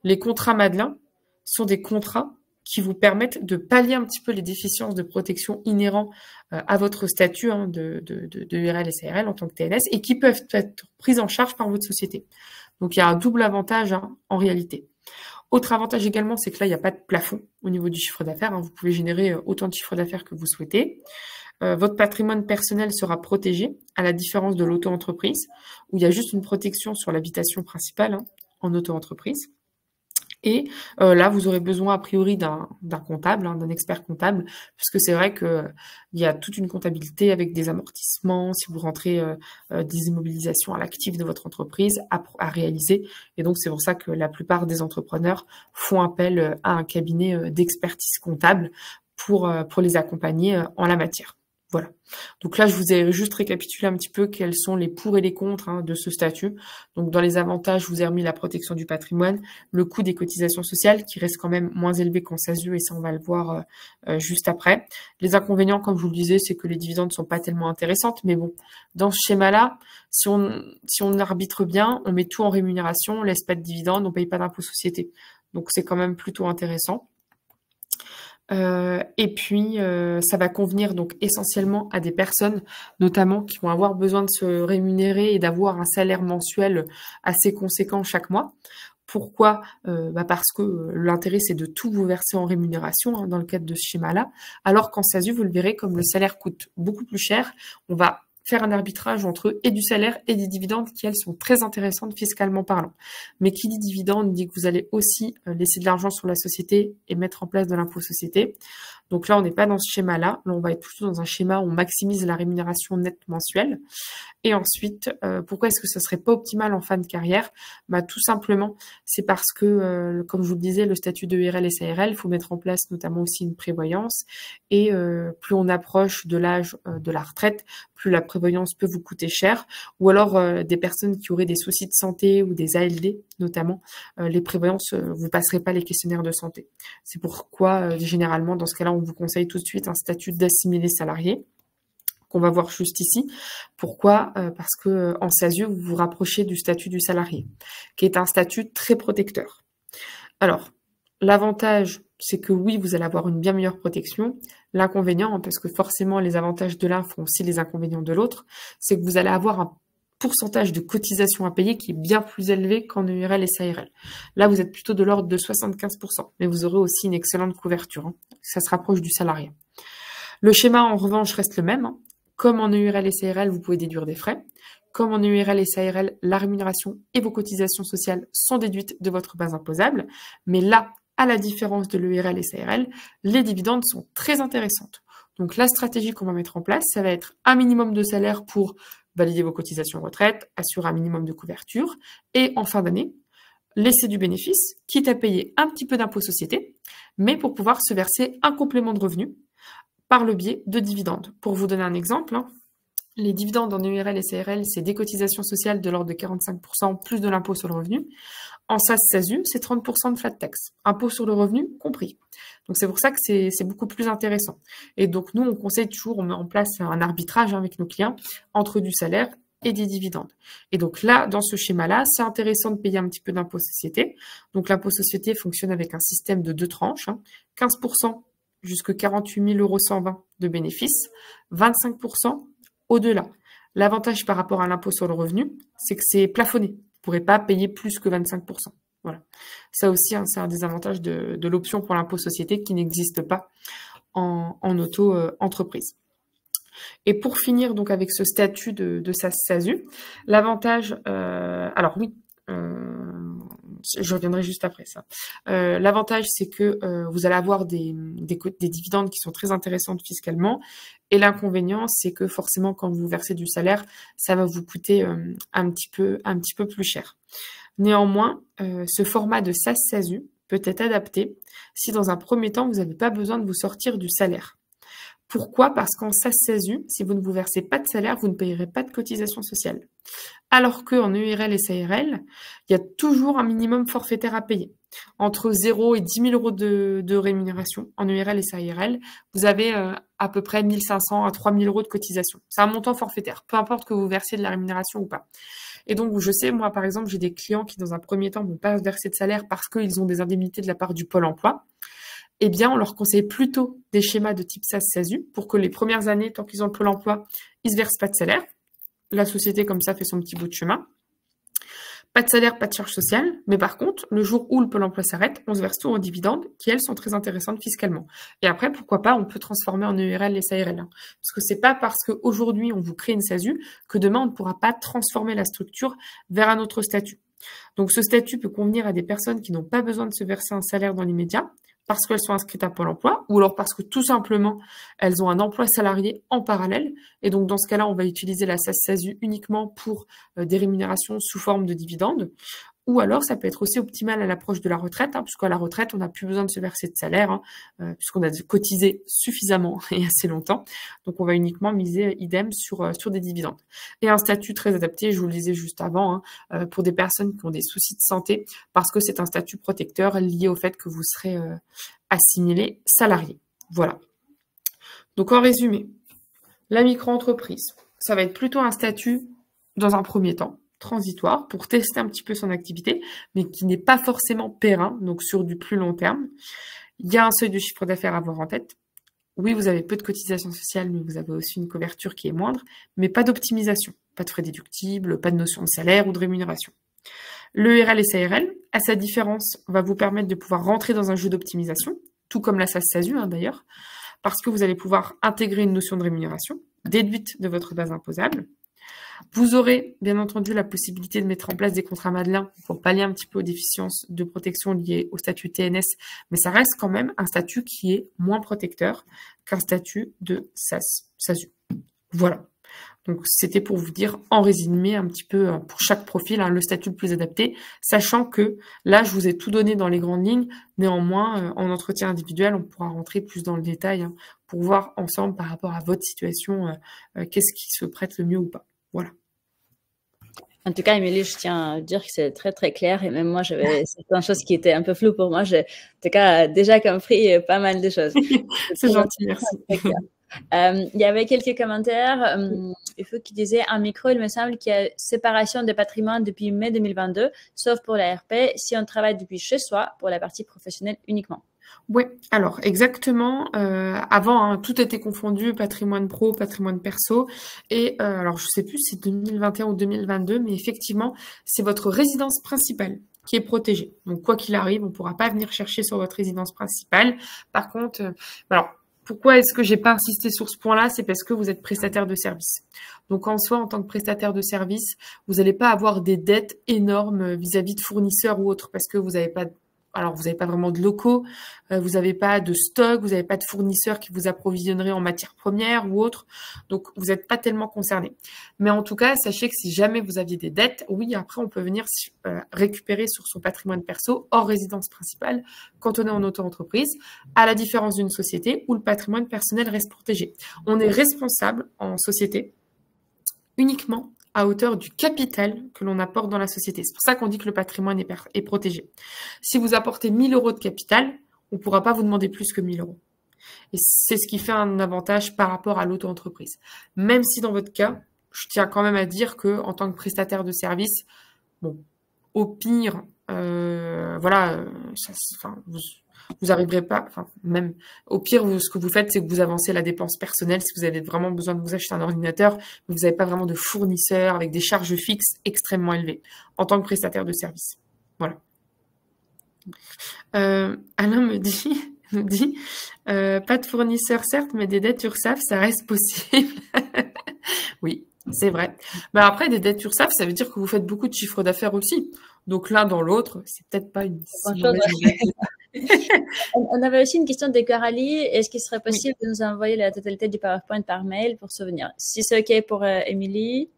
Les contrats Madelin sont des contrats qui vous permettent de pallier un petit peu les déficiences de protection inhérents à votre statut de URL et SARL en tant que TNS et qui peuvent être prises en charge par votre société. Donc, il y a un double avantage en réalité. Autre avantage également, c'est que là, il n'y a pas de plafond au niveau du chiffre d'affaires. Vous pouvez générer autant de chiffre d'affaires que vous souhaitez. Votre patrimoine personnel sera protégé, à la différence de l'auto-entreprise, où il y a juste une protection sur l'habitation principale en auto-entreprise. Et là, vous aurez besoin a priori d'un comptable, d'un expert comptable, puisque c'est vrai que il y a toute une comptabilité avec des amortissements, si vous rentrez des immobilisations à l'actif de votre entreprise à réaliser. Et donc, c'est pour ça que la plupart des entrepreneurs font appel à un cabinet d'expertise comptable pour les accompagner en la matière. Voilà. Donc là, je vous ai juste récapitulé un petit peu quels sont les pour et les contre de ce statut. Donc dans les avantages, je vous ai remis la protection du patrimoine, le coût des cotisations sociales qui reste quand même moins élevé qu'en SASU et ça on va le voir juste après. Les inconvénients, comme je vous le disais, c'est que les dividendes ne sont pas tellement intéressantes, mais bon, dans ce schéma-là, si on arbitre bien, on met tout en rémunération, on laisse pas de dividendes, on paye pas d'impôt société. Donc c'est quand même plutôt intéressant. Et puis, ça va convenir donc essentiellement à des personnes, notamment qui vont avoir besoin de se rémunérer et d'avoir un salaire mensuel assez conséquent chaque mois. Pourquoi? Parce que l'intérêt, c'est de tout vous verser en rémunération dans le cadre de ce schéma-là, alors qu'en SASU, vous le verrez, comme le salaire coûte beaucoup plus cher, on va faire un arbitrage entre eux et du salaire et des dividendes qui, elles, sont très intéressantes fiscalement parlant. Mais qui dit dividende dit que vous allez aussi laisser de l'argent sur la société et mettre en place de l'impôt société. Donc là, on n'est pas dans ce schéma-là. Là, on va être plutôt dans un schéma où on maximise la rémunération nette mensuelle. Et ensuite, pourquoi est-ce que ça serait pas optimal en fin de carrière? Tout simplement, c'est parce que, comme je vous le disais, le statut de URL et SARL, il faut mettre en place notamment aussi une prévoyance. Et plus on approche de l'âge de la retraite, plus la prévoyance peut vous coûter cher. Ou alors, des personnes qui auraient des soucis de santé ou des ALD, notamment, les prévoyances, vous passerez pas les questionnaires de santé. C'est pourquoi, généralement, dans ce cas-là, on vous conseille tout de suite un statut d'assimilé salarié qu'on va voir juste ici. Pourquoi? Parce que en SASU, vous vous rapprochez du statut du salarié, qui est un statut très protecteur. Alors, l'avantage, c'est que oui, vous allez avoir une bien meilleure protection. L'inconvénient, parce que forcément les avantages de l'un font aussi les inconvénients de l'autre, c'est que vous allez avoir un pourcentage de cotisation à payer qui est bien plus élevé qu'en URL et SARL. Là, vous êtes plutôt de l'ordre de 75%, mais vous aurez aussi une excellente couverture. Ça se rapproche du salarié. Le schéma, en revanche, reste le même. Comme en URL et SARL, vous pouvez déduire des frais. Comme en URL et SARL, la rémunération et vos cotisations sociales sont déduites de votre base imposable. Mais là, à la différence de l'URL et SARL, les dividendes sont très intéressantes. Donc la stratégie qu'on va mettre en place, ça va être un minimum de salaire pour valider vos cotisations retraite, assurer un minimum de couverture, et en fin d'année, laisser du bénéfice, quitte à payer un petit peu d'impôt société, mais pour pouvoir se verser un complément de revenu par le biais de dividendes. Pour vous donner un exemple, les dividendes en URL et SARL, c'est des cotisations sociales de l'ordre de 45% plus de l'impôt sur le revenu. En SAS-SASU, c'est 30% de flat tax, impôt sur le revenu compris. Donc c'est pour ça que c'est beaucoup plus intéressant. Et donc nous, on conseille toujours, on met en place un arbitrage avec nos clients entre du salaire et des dividendes. Et donc là, dans ce schéma-là, c'est intéressant de payer un petit peu d'impôt société. Donc l'impôt société fonctionne avec un système de 2 tranches, 15% jusqu'à 48 120 € de bénéfices, 25% au-delà. L'avantage par rapport à l'impôt sur le revenu, c'est que c'est plafonné. Vous ne pourrez pas payer plus que 25%. Voilà. Ça aussi, c'est un des avantages de l'option pour l'impôt société qui n'existe pas en auto-entreprise. Et pour finir donc avec ce statut de SASU, l'avantage, alors oui, je reviendrai juste après ça. L'avantage, c'est que vous allez avoir des dividendes qui sont très intéressantes fiscalement. Et l'inconvénient, c'est que forcément, quand vous versez du salaire, ça va vous coûter un petit peu plus cher. Néanmoins, ce format de SAS-SASU peut être adapté si dans un premier temps, vous n'avez pas besoin de vous sortir du salaire. Pourquoi? Parce qu'en SAS-SASU, si vous ne vous versez pas de salaire, vous ne payerez pas de cotisation sociale. Alors qu'en URL et SARL, il y a toujours un minimum forfaitaire à payer. entre 0 et 10 000 euros de rémunération en ERL et SARL, vous avez à peu près 1 500 à 3 000 euros de cotisation. C'est un montant forfaitaire, peu importe que vous versiez de la rémunération ou pas. Et donc, je sais, moi, par exemple, j'ai des clients qui, dans un premier temps, vont pas verser de salaire parce qu'ils ont des indemnités de la part du Pôle emploi. Eh bien, on leur conseille plutôt des schémas de type SAS-SASU pour que les premières années, tant qu'ils ont le Pôle emploi, ils se versent pas de salaire. La société, comme ça, fait son petit bout de chemin. Pas de salaire, pas de charge sociale, mais par contre, le jour où le Pôle emploi s'arrête, on se verse tout en dividendes, qui elles sont très intéressantes fiscalement. Et après, pourquoi pas, on peut transformer en EURL les SARL. Hein. Parce que c'est pas parce qu'aujourd'hui on vous crée une SASU que demain on ne pourra pas transformer la structure vers un autre statut. Donc ce statut peut convenir à des personnes qui n'ont pas besoin de se verser un salaire dans l'immédiat, parce qu'elles sont inscrites à Pôle emploi, ou alors parce que tout simplement, elles ont un emploi salarié en parallèle. Et donc, dans ce cas-là, on va utiliser la SAS-SASU uniquement pour des rémunérations sous forme de dividendes. Ou alors, ça peut être aussi optimal à l'approche de la retraite, hein, puisqu'à la retraite, on n'a plus besoin de se verser de salaire, hein, puisqu'on a cotisé suffisamment et assez longtemps. Donc, on va uniquement miser idem sur des dividendes. Et un statut très adapté, je vous le disais juste avant, hein, pour des personnes qui ont des soucis de santé, parce que c'est un statut protecteur lié au fait que vous serez assimilé salarié. Voilà. Donc, en résumé, la micro-entreprise, ça va être plutôt un statut, dans un premier temps, transitoire pour tester un petit peu son activité, mais qui n'est pas forcément périn, donc sur du plus long terme. Il y a un seuil de chiffre d'affaires à avoir en tête. Oui, vous avez peu de cotisations sociales, mais vous avez aussi une couverture qui est moindre, mais pas d'optimisation, pas de frais déductibles, pas de notion de salaire ou de rémunération. L'ERL et SARL, à sa différence, va vous permettre de pouvoir rentrer dans un jeu d'optimisation, tout comme la SAS-SASU d'ailleurs, parce que vous allez pouvoir intégrer une notion de rémunération, déduite de votre base imposable. Vous aurez, bien entendu, la possibilité de mettre en place des contrats Madelin pour pallier un petit peu aux déficiences de protection liées au statut TNS, mais ça reste quand même un statut qui est moins protecteur qu'un statut de SAS-SASU. Voilà. Donc, c'était pour vous dire, en résumé, un petit peu pour chaque profil, hein, le statut le plus adapté, sachant que là, je vous ai tout donné dans les grandes lignes. Néanmoins, en entretien individuel, on pourra rentrer plus dans le détail hein, pour voir ensemble par rapport à votre situation, qu'est-ce qui se prête le mieux ou pas. Voilà. En tout cas, Émilie, je tiens à dire que c'est très, très clair. Et même moi, j'avais certaines choses qui étaient un peu floues pour moi. J'ai, en tout cas, déjà compris pas mal de choses. C'est gentil, merci. Il y avait quelques commentaires. Il faut qu'il disait en micro, il me semble qu'il y a séparation de patrimoine depuis mai 2022, sauf pour la RP, si on travaille depuis chez soi, pour la partie professionnelle uniquement. Oui, alors exactement. Avant, hein, tout était confondu, patrimoine pro, patrimoine perso. Et alors, je sais plus si c'est 2021 ou 2022, mais effectivement, c'est votre résidence principale qui est protégée. Donc, quoi qu'il arrive, on ne pourra pas venir chercher sur votre résidence principale. Par contre, alors, pourquoi est-ce que j'ai pas insisté sur ce point-là? C'est parce que vous êtes prestataire de service. Donc, en soi, en tant que prestataire de service, vous n'allez pas avoir des dettes énormes vis-à-vis de fournisseurs ou autres parce que vous n'avez pas alors, vous n'avez pas vraiment de locaux, vous n'avez pas de stock, vous n'avez pas de fournisseurs qui vous approvisionneraient en matières premières ou autres. Donc, vous n'êtes pas tellement concerné. Mais en tout cas, sachez que si jamais vous aviez des dettes, oui, après, on peut venir récupérer sur son patrimoine perso hors résidence principale quand on est en auto-entreprise, à la différence d'une société où le patrimoine personnel reste protégé. On est responsable en société uniquement à hauteur du capital que l'on apporte dans la société. C'est pour ça qu'on dit que le patrimoine est protégé. Si vous apportez 1 000 euros de capital, on ne pourra pas vous demander plus que 1 000 euros. Et c'est ce qui fait un avantage par rapport à l'auto-entreprise. Même si dans votre cas, je tiens quand même à dire que en tant que prestataire de service, bon, au pire, voilà, vous arriverez pas, enfin, même au pire, ce que vous faites, c'est que vous avancez la dépense personnelle si vous avez vraiment besoin de vous acheter un ordinateur, mais vous n'avez pas vraiment de fournisseur avec des charges fixes extrêmement élevées en tant que prestataire de service. Voilà. Alain nous dit, pas de fournisseur certes, mais des dettes URSSAF, ça reste possible. Oui, c'est vrai. Mais après, des dettes URSSAF, ça veut dire que vous faites beaucoup de chiffre d'affaires aussi. Donc l'un dans l'autre, c'est peut-être pas une si mauvaise chose. On avait aussi une question de Coralie. Est-ce qu'il serait possible de nous envoyer la totalité du PowerPoint par mail pour souvenir? Si c'est OK pour Émilie.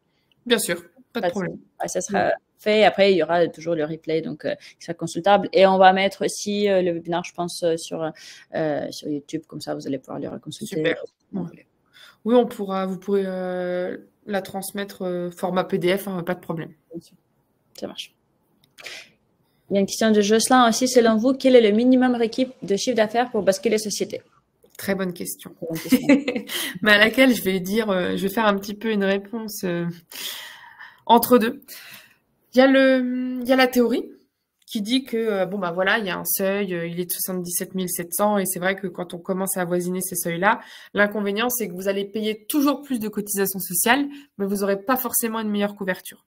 Bien sûr, pas de problème. Ça sera fait. Après, il y aura toujours le replay, donc qui sera consultable. Et on va mettre aussi le webinaire, je pense, sur YouTube. Comme ça, vous allez pouvoir le reconsulter. Super. Oui, vous pourrez la transmettre format PDF, hein, pas de problème. Ça marche. Il y a une question de Jocelyn aussi. Selon vous, quel est le minimum requis de chiffre d'affaires pour basculer société? Très bonne question. Mais à laquelle je vais faire un petit peu une réponse entre deux. Il y a la théorie qui dit que, bon, bah voilà, il y a un seuil, il est de 77 700, et c'est vrai que quand on commence à avoisiner ces seuils-là, l'inconvénient, c'est que vous allez payer toujours plus de cotisations sociales, mais vous n'aurez pas forcément une meilleure couverture.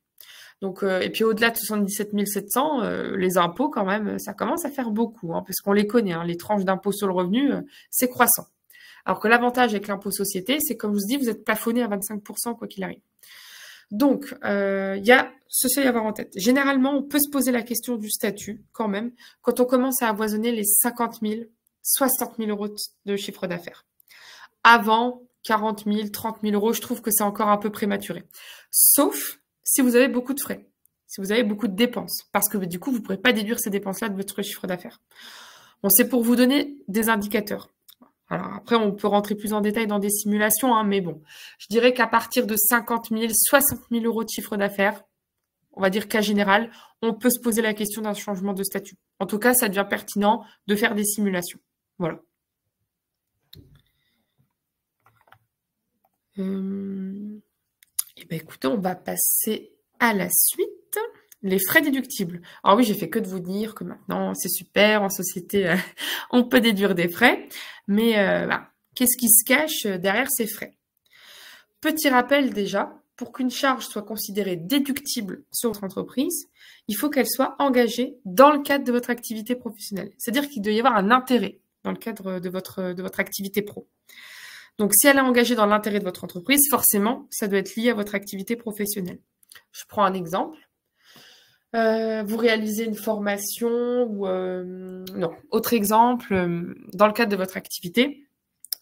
Donc, et puis au-delà de 77 700, les impôts, quand même, ça commence à faire beaucoup, hein, parce qu'on les connaît, hein, les tranches d'impôt sur le revenu, c'est croissant. Alors que l'avantage avec l'impôt société, c'est comme je vous dis, vous êtes plafonné à 25% quoi qu'il arrive. Donc, il y a ce seuil à avoir en tête. Généralement, on peut se poser la question du statut quand même quand on commence à avoisiner les 50 000, 60 000 euros de chiffre d'affaires. Avant 40 000, 30 000 euros, je trouve que c'est encore un peu prématuré. Sauf si vous avez beaucoup de frais, si vous avez beaucoup de dépenses, parce que du coup, vous ne pourrez pas déduire ces dépenses-là de votre chiffre d'affaires. Bon, c'est pour vous donner des indicateurs. Alors après, on peut rentrer plus en détail dans des simulations, hein, mais bon, je dirais qu'à partir de 50 000, 60 000 euros de chiffre d'affaires, on va dire cas général, on peut se poser la question d'un changement de statut. En tout cas, ça devient pertinent de faire des simulations. Voilà. Eh ben, écoutez, on va passer à la suite. Les frais déductibles. Alors oui, j'ai fait que de vous dire que maintenant, c'est super, en société, on peut déduire des frais. Mais bah, qu'est-ce qui se cache derrière ces frais? Petit rappel déjà, pour qu'une charge soit considérée déductible sur votre entreprise, il faut qu'elle soit engagée dans le cadre de votre activité professionnelle. C'est-à-dire qu'il doit y avoir un intérêt dans le cadre de votre activité pro. Donc, si elle est engagée dans l'intérêt de votre entreprise, forcément, ça doit être lié à votre activité professionnelle. Je prends un exemple. Vous réalisez une formation ou non, autre exemple, dans le cadre de votre activité,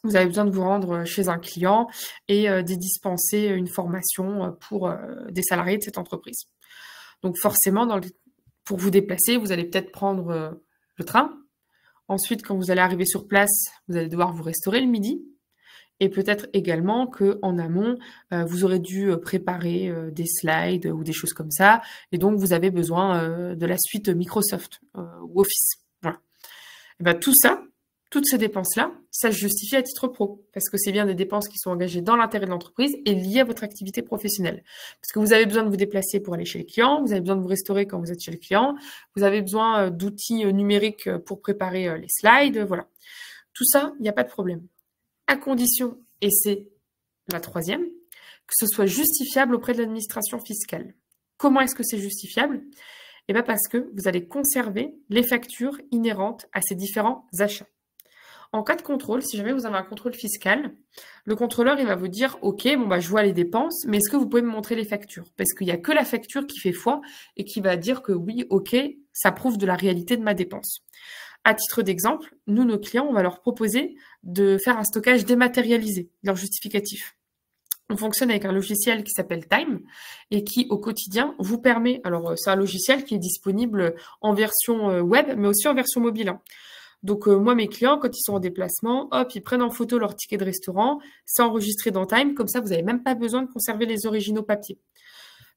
vous avez besoin de vous rendre chez un client et d'y dispenser une formation pour des salariés de cette entreprise. Donc forcément, pour vous déplacer, vous allez peut-être prendre le train. Ensuite, quand vous allez arriver sur place, vous allez devoir vous restaurer le midi. Et peut-être également qu'en amont, vous aurez dû préparer des slides ou des choses comme ça. Et donc, vous avez besoin de la suite Microsoft ou Office. Voilà. Et ben, tout ça, toutes ces dépenses-là, ça se justifie à titre pro. Parce que c'est bien des dépenses qui sont engagées dans l'intérêt de l'entreprise et liées à votre activité professionnelle. Parce que vous avez besoin de vous déplacer pour aller chez le client, vous avez besoin de vous restaurer quand vous êtes chez le client, vous avez besoin d'outils numériques pour préparer les slides. Voilà. Tout ça, il n'y a pas de problème. À condition, et c'est la troisième, que ce soit justifiable auprès de l'administration fiscale. Comment est-ce que c'est justifiable? Eh bien parce que vous allez conserver les factures inhérentes à ces différents achats. En cas de contrôle, si jamais vous avez un contrôle fiscal, le contrôleur il va vous dire « Ok, bon bah je vois les dépenses, mais est-ce que vous pouvez me montrer les factures ?» Parce qu'il n'y a que la facture qui fait foi et qui va dire que oui, ok, ça prouve de la réalité de ma dépense. À titre d'exemple, nous, nos clients, on va leur proposer de faire un stockage dématérialisé, leur justificatif. On fonctionne avec un logiciel qui s'appelle Time et qui, au quotidien, vous permet... Alors, c'est un logiciel qui est disponible en version web, mais aussi en version mobile. Hein. Donc, moi, mes clients, quand ils sont en déplacement, hop, ils prennent en photo leur ticket de restaurant, c'est enregistré dans Time, comme ça, vous n'avez même pas besoin de conserver les originaux papier.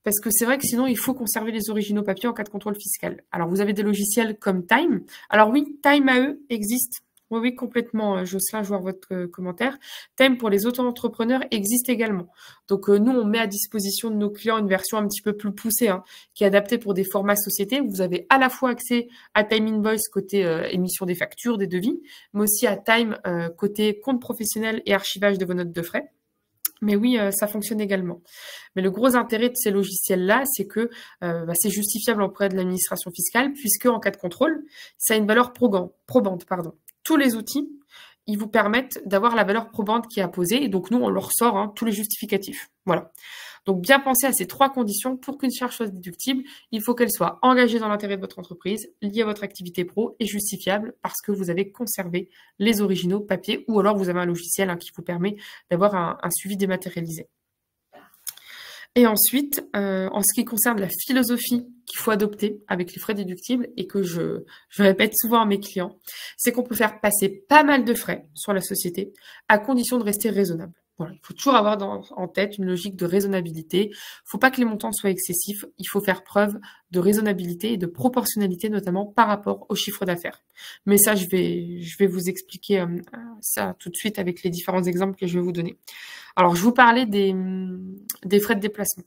Parce que c'est vrai que sinon, il faut conserver les originaux papier en cas de contrôle fiscal. Alors, vous avez des logiciels comme Time. Alors oui, Time AE existe. Oui, oui, complètement, Jocelyn, je vois votre commentaire. Time pour les auto-entrepreneurs existe également. Donc, nous, on met à disposition de nos clients une version un petit peu plus poussée, hein, qui est adaptée pour des formats sociétés. Vous avez à la fois accès à Time Invoice côté émission des factures, des devis, mais aussi à Time côté compte professionnel et archivage de vos notes de frais. Mais oui, ça fonctionne également. Mais le gros intérêt de ces logiciels-là, c'est que c'est justifiable auprès de l'administration fiscale, puisque en cas de contrôle, ça a une valeur probante. Tous les outils, ils vous permettent d'avoir la valeur probante qui est apposée, et donc nous, on leur sort tous les justificatifs. Voilà. Donc bien penser à ces trois conditions pour qu'une charge soit déductible. Il faut qu'elle soit engagée dans l'intérêt de votre entreprise, liée à votre activité pro et justifiable parce que vous avez conservé les originaux papier ou alors vous avez un logiciel qui vous permet d'avoir un suivi dématérialisé. Et ensuite, en ce qui concerne la philosophie qu'il faut adopter avec les frais déductibles et que je répète souvent à mes clients, c'est qu'on peut faire passer pas mal de frais sur la société à condition de rester raisonnable. Voilà, il faut toujours avoir en tête une logique de raisonnabilité. Il ne faut pas que les montants soient excessifs. Il faut faire preuve de raisonnabilité et de proportionnalité, notamment par rapport au chiffre d'affaires. Mais ça, je vais vous expliquer ça tout de suite avec les différents exemples que je vais vous donner. Alors, je vous parlais des frais de déplacement.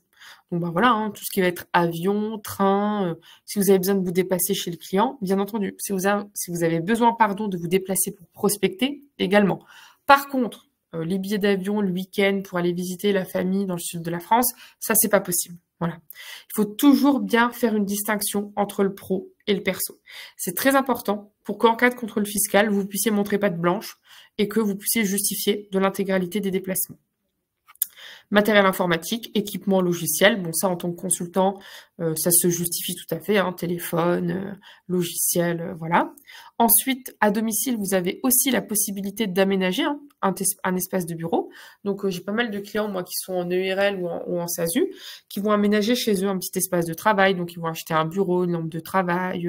Donc, ben voilà, tout ce qui va être avion, train, si vous avez besoin de vous déplacer chez le client, bien entendu. Si vous avez besoin, de vous déplacer pour prospecter, également. Par contre, les billets d'avion le week-end pour aller visiter la famille dans le sud de la France, ça, c'est pas possible. Voilà. Il faut toujours bien faire une distinction entre le pro et le perso. C'est très important pour qu'en cas de contrôle fiscal, vous puissiez montrer patte blanche et que vous puissiez justifier de l'intégralité des déplacements. Matériel informatique, équipement logiciel. Bon, ça, en tant que consultant, ça se justifie tout à fait. Téléphone, logiciel, voilà. Ensuite, à domicile, vous avez aussi la possibilité d'aménager un espace de bureau. Donc, j'ai pas mal de clients, moi, qui sont en EURL ou en SASU, qui vont aménager chez eux un petit espace de travail. Donc, ils vont acheter un bureau, une lampe de travail,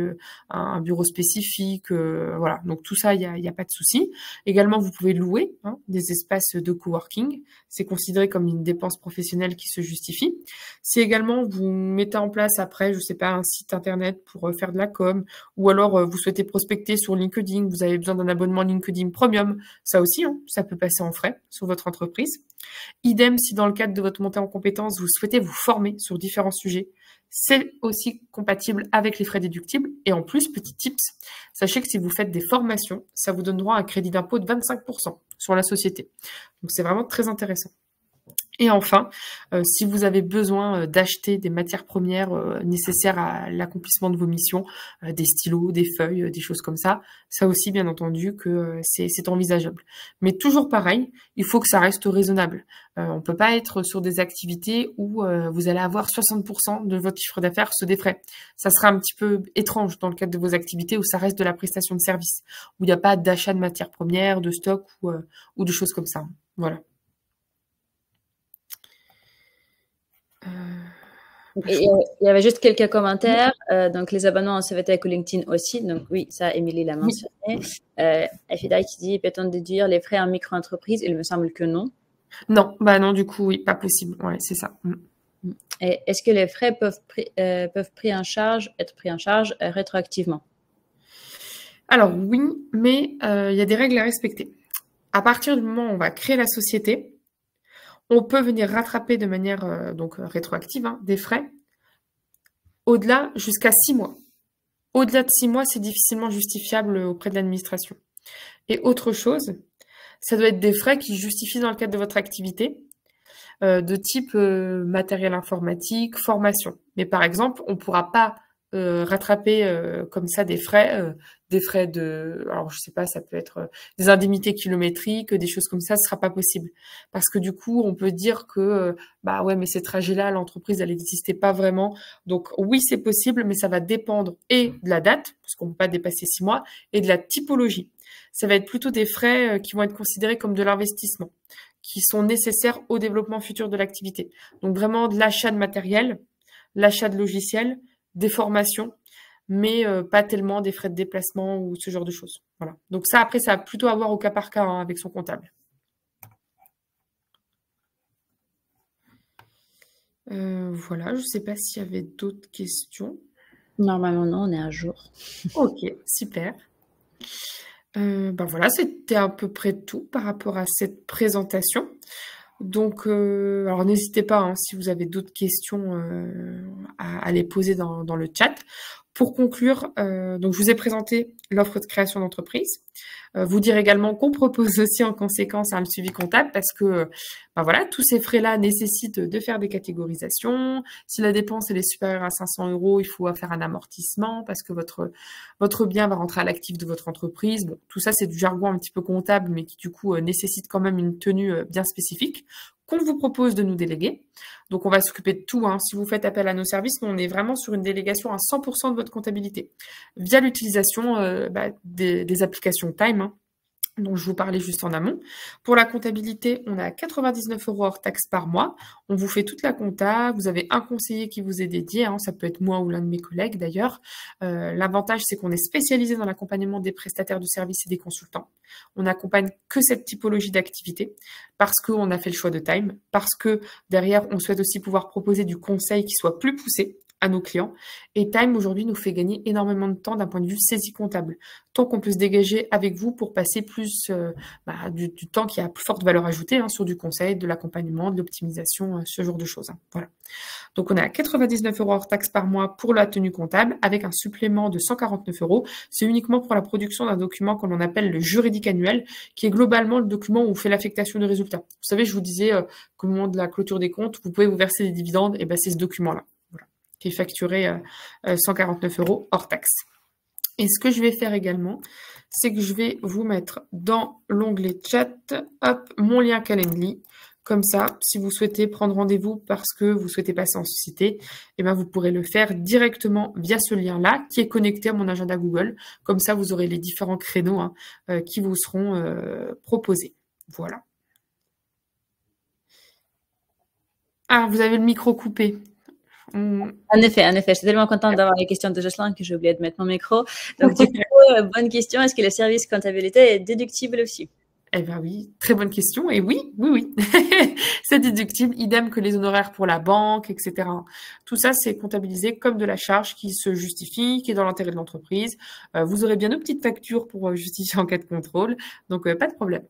un bureau spécifique. Voilà. Donc, tout ça, il y a pas de souci. Également, vous pouvez louer des espaces de coworking. C'est considéré comme une dépense professionnelle qui se justifie. Si également vous mettez en place après, je sais pas, un site internet pour faire de la com, ou alors vous souhaitez prospecter sur LinkedIn, vous avez besoin d'un abonnement LinkedIn Premium, ça aussi, ça peut passer en frais sur votre entreprise. Idem si dans le cadre de votre montée en compétences, vous souhaitez vous former sur différents sujets, c'est aussi compatible avec les frais déductibles. Et en plus, petit tips, sachez que si vous faites des formations, ça vous donne droit à un crédit d'impôt de 25% sur la société. Donc c'est vraiment très intéressant. Et enfin, si vous avez besoin d'acheter des matières premières nécessaires à l'accomplissement de vos missions, des stylos, des feuilles, des choses comme ça aussi, bien entendu, que c'est envisageable. Mais toujours pareil, il faut que ça reste raisonnable. On peut pas être sur des activités où vous allez avoir 60% de votre chiffre d'affaires sur des frais. Ça sera un petit peu étrange dans le cadre de vos activités où ça reste de la prestation de service, où il n'y a pas d'achat de matières premières, de stock ou de choses comme ça. Voilà. Et il y avait juste quelques commentaires. Donc, les abonnements en CVT avec LinkedIn aussi. Donc, oui, ça, Émilie l'a mentionné. FIDI qui dit, peut-on déduire les frais en micro-entreprise? Il me semble que non. Non, du coup, oui, pas possible. Ouais, c'est ça. Et est-ce que les frais peuvent être pris en charge rétroactivement? Alors, oui, mais il y a des règles à respecter. À partir du moment où on va créer la société, on peut venir rattraper de manière rétroactive des frais au-delà jusqu'à 6 mois. Au-delà de 6 mois, c'est difficilement justifiable auprès de l'administration. Et autre chose, ça doit être des frais qui justifient dans le cadre de votre activité, de type matériel informatique, formation. Mais par exemple, on ne pourra pas rattraper comme ça des frais alors je sais pas, ça peut être des indemnités kilométriques, des choses comme ça, ce sera pas possible parce que du coup on peut dire que ouais, mais ces trajets-là, l'entreprise elle n'existait pas vraiment. Donc oui, c'est possible, mais ça va dépendre et de la date parce qu'on peut pas dépasser 6 mois et de la typologie. Ça va être plutôt des frais qui vont être considérés comme de l'investissement, qui sont nécessaires au développement futur de l'activité. Donc vraiment de l'achat de matériel, l'achat de logiciels, des formations, mais pas tellement des frais de déplacement ou ce genre de choses. Voilà. Donc ça, après, ça va plutôt avoir au cas par cas avec son comptable. Voilà, je ne sais pas s'il y avait d'autres questions. Normalement, non, on est à jour. Ok, super. Voilà, c'était à peu près tout par rapport à cette présentation. Donc, alors n'hésitez pas si vous avez d'autres questions à les poser dans le chat. Pour conclure, donc je vous ai présenté l'offre de création d'entreprise. Vous dire également qu'on propose aussi en conséquence le suivi comptable parce que voilà, tous ces frais-là nécessitent de faire des catégorisations. Si la dépense elle est supérieure à 500 €, il faut faire un amortissement parce que votre bien va rentrer à l'actif de votre entreprise. Bon, tout ça c'est du jargon un petit peu comptable, mais qui du coup nécessite quand même une tenue bien spécifique qu'on vous propose de nous déléguer. Donc, on va s'occuper de tout. Si vous faites appel à nos services, nous, on est vraiment sur une délégation à 100% de votre comptabilité via l'utilisation des applications Time dont je vous parlais juste en amont. Pour la comptabilité, on a 99 € hors taxe par mois. On vous fait toute la compta. Vous avez un conseiller qui vous est dédié. Hein, ça peut être moi ou l'un de mes collègues d'ailleurs. L'avantage, c'est qu'on est spécialisé dans l'accompagnement des prestataires de services et des consultants. On n'accompagne que cette typologie d'activité parce qu'on a fait le choix de Time, parce que derrière, on souhaite aussi pouvoir proposer du conseil qui soit plus poussé à nos clients. Et Time, aujourd'hui, nous fait gagner énormément de temps d'un point de vue saisie comptable. Tant qu'on peut se dégager avec vous pour passer plus du temps qui a plus forte valeur ajoutée sur du conseil, de l'accompagnement, de l'optimisation, ce genre de choses. Hein. Voilà. Donc, on est à 99 € hors taxe par mois pour la tenue comptable avec un supplément de 149 €. C'est uniquement pour la production d'un document que l'on appelle le juridique annuel, qui est globalement le document où on fait l'affectation des résultats. Vous savez, je vous disais qu'au moment de la clôture des comptes, vous pouvez vous verser des dividendes, et ben c'est ce document-là. Qui est facturé 149 € hors taxe. Et ce que je vais faire également, c'est que je vais vous mettre dans l'onglet chat, hop, mon lien Calendly. Comme ça, si vous souhaitez prendre rendez-vous parce que vous souhaitez passer en société, eh ben vous pourrez le faire directement via ce lien-là qui est connecté à mon agenda Google. Comme ça, vous aurez les différents créneaux qui vous seront proposés. Voilà. Ah, vous avez le micro coupé. En effet, je suis tellement contente d'avoir les questions de Jocelyn que j'ai oublié de mettre mon micro. Donc, du coup, bonne question. Est-ce que le service comptabilité est déductible aussi? Eh bien oui, très bonne question. Et oui. C'est déductible, idem que les honoraires pour la banque, etc. Tout ça, c'est comptabilisé comme de la charge qui se justifie, qui est dans l'intérêt de l'entreprise. Vous aurez bien nos petites factures pour justifier en cas de contrôle. Donc, pas de problème.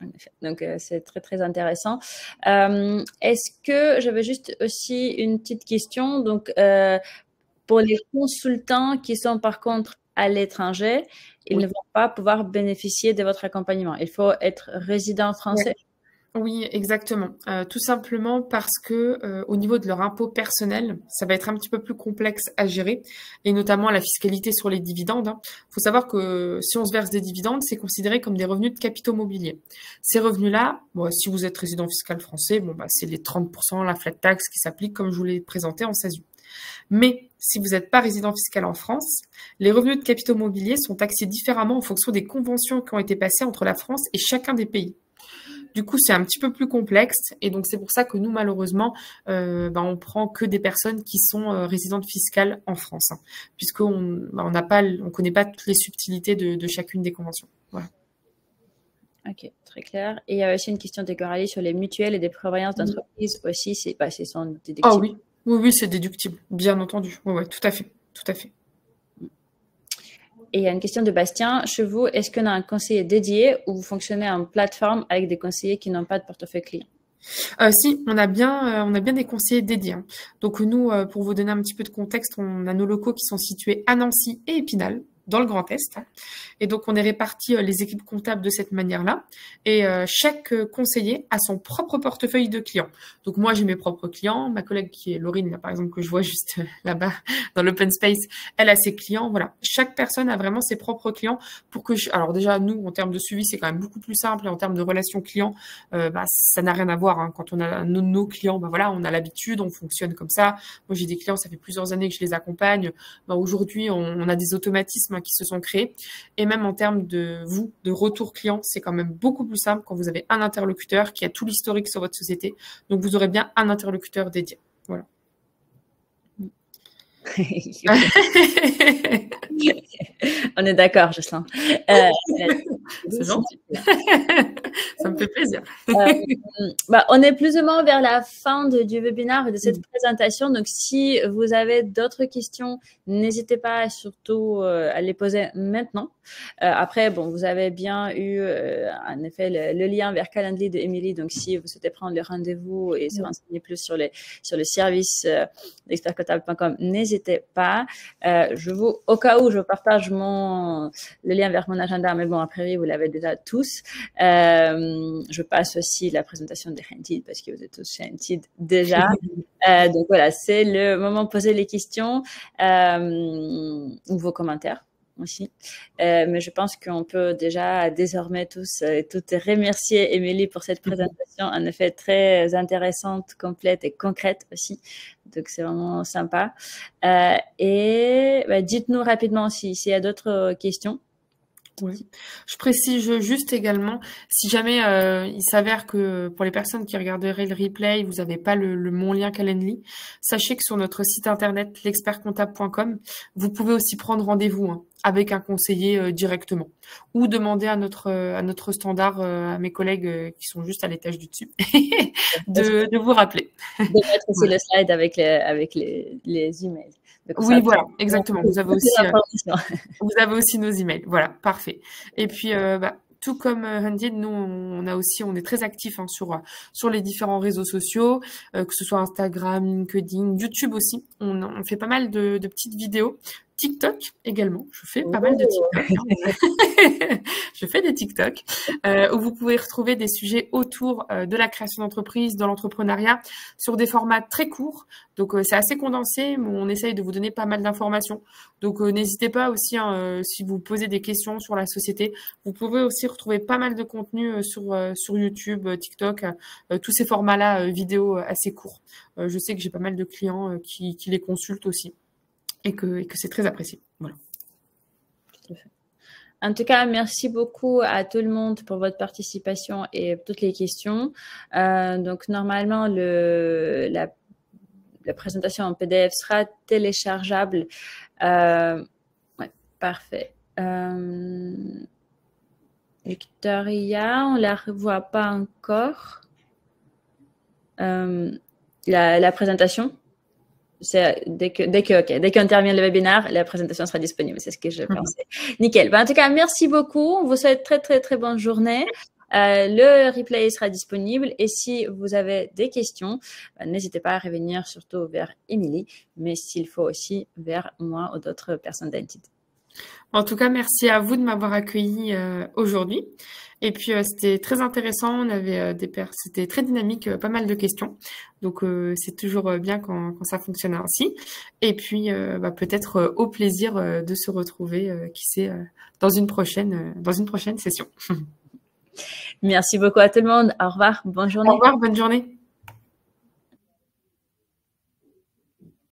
En effet. Donc, c'est très, très intéressant. Est-ce que j'avais juste aussi une petite question. Donc, pour les consultants qui sont par contre à l'étranger, ils ne vont pas pouvoir bénéficier de votre accompagnement. Il faut être résident français. Oui, exactement. Tout simplement parce que au niveau de leur impôt personnel, ça va être un petit peu plus complexe à gérer, et notamment la fiscalité sur les dividendes. Hein. Faut savoir que si on se verse des dividendes, c'est considéré comme des revenus de capitaux mobiliers. Ces revenus-là, si vous êtes résident fiscal français, c'est les 30%, la flat tax qui s'applique comme je vous l'ai présenté en SASU. Mais si vous n'êtes pas résident fiscal en France, les revenus de capitaux mobiliers sont taxés différemment en fonction des conventions qui ont été passées entre la France et chacun des pays. Du coup, c'est un petit peu plus complexe, et donc c'est pour ça que nous, malheureusement, on prend que des personnes qui sont résidentes fiscales en France, hein, puisqu'on on connaît pas toutes les subtilités de chacune des conventions. Voilà. Ok, très clair. Et il y a aussi une question de Coralie sur les mutuelles et des prévoyances d'entreprise aussi. C'est sont déductibles. Ah oui, c'est déductible, bien entendu. Oui, tout à fait. Et il y a une question de Bastien. Chez vous, est-ce qu'on a un conseiller dédié ou vous fonctionnez en plateforme avec des conseillers qui n'ont pas de portefeuille client? Si, on a bien des conseillers dédiés. Hein. Donc nous, pour vous donner un petit peu de contexte, on a nos locaux qui sont situés à Nancy et Épinal, dans le Grand Est. Et donc, on est répartis les équipes comptables de cette manière-là. Et chaque conseiller a son propre portefeuille de clients. Donc, moi, j'ai mes propres clients. Ma collègue qui est Laurine, là, par exemple, que je vois juste là-bas dans l'open space, elle a ses clients. Voilà. Chaque personne a vraiment ses propres clients pour que alors déjà, nous, en termes de suivi, c'est quand même beaucoup plus simple. Et en termes de relations clients, ça n'a rien à voir. Hein. Quand on a nos clients, voilà, on a l'habitude, on fonctionne comme ça. Moi, j'ai des clients, ça fait plusieurs années que je les accompagne. Aujourd'hui, on a des automatismes qui se sont créés. Et même en termes de retour client, c'est quand même beaucoup plus simple quand vous avez un interlocuteur qui a tout l'historique sur votre société. Donc, vous aurez bien un interlocuteur dédié. Voilà. On est d'accord, Jocelyn. C'est gentil. Ça me fait plaisir. On est plus ou moins vers la fin du webinaire et de cette présentation. Donc, si vous avez d'autres questions, n'hésitez pas surtout à les poser maintenant. Après, vous avez bien eu en effet le lien vers Calendly de Émilie. Donc, si vous souhaitez prendre le rendez-vous et se renseigner plus sur le service d'expertcomptable.com, n'hésitez pas. Au cas où je partage le lien vers mon agenda, mais bon, a priori, vous l'avez déjà tous. Je passe aussi la présentation de Handed parce que vous êtes tous chez Handed déjà. Donc voilà, c'est le moment de poser les questions ou vos commentaires aussi. Mais je pense qu'on peut déjà désormais tous et toutes remercier Émilie pour cette présentation, en effet très intéressante, complète et concrète aussi. Donc c'est vraiment sympa. Et dites-nous rapidement s'il y a d'autres questions. Oui. Je précise juste également, si jamais il s'avère que pour les personnes qui regarderaient le replay, vous n'avez pas mon lien Calendly, sachez que sur notre site internet l'expertcomptable.com, vous pouvez aussi prendre rendez-vous avec un conseiller directement ou demander à notre standard, à mes collègues qui sont juste à l'étage du dessus, de vous rappeler. De mettre aussi Voilà. le slide avec les emails. Donc, Oui, voilà, exactement. Vous avez aussi nos emails. Voilà, parfait. Et puis, tout comme Handed, nous, on est très actifs sur les différents réseaux sociaux, que ce soit Instagram, LinkedIn, YouTube aussi. On fait pas mal de petites vidéos. TikTok également. Je fais pas mal de TikTok. Je fais des TikTok où vous pouvez retrouver des sujets autour de la création d'entreprise, dans l'entrepreneuriat, sur des formats très courts. Donc, c'est assez condensé, mais on essaye de vous donner pas mal d'informations. Donc, n'hésitez pas aussi, si vous posez des questions sur la société, vous pouvez aussi retrouver pas mal de contenu sur YouTube, TikTok, tous ces formats-là, vidéo assez courts. Je sais que j'ai pas mal de clients qui les consultent aussi et que c'est très apprécié. Voilà. Tout à fait. En tout cas, merci beaucoup à tout le monde pour votre participation et toutes les questions. Donc, normalement, la présentation en PDF sera téléchargeable. Ouais, parfait. Victoria, on la revoit pas encore. La présentation, c'est dès qu'on termine le webinaire, la présentation sera disponible. C'est ce que je pensais. Nickel. En tout cas, merci beaucoup. On vous souhaite très, très, très bonne journée. Le replay sera disponible et si vous avez des questions, n'hésitez pas à revenir surtout vers Émilie, mais s'il faut aussi vers moi ou d'autres personnes d'Entid. En tout cas, merci à vous de m'avoir accueilli aujourd'hui. Et puis, c'était très intéressant. On avait c'était très dynamique, pas mal de questions. Donc, c'est toujours bien quand ça fonctionne ainsi. Et puis, peut-être au plaisir de se retrouver, qui sait, dans une prochaine session. Merci beaucoup à tout le monde. Au revoir. Bonne journée. Au revoir, bonne journée.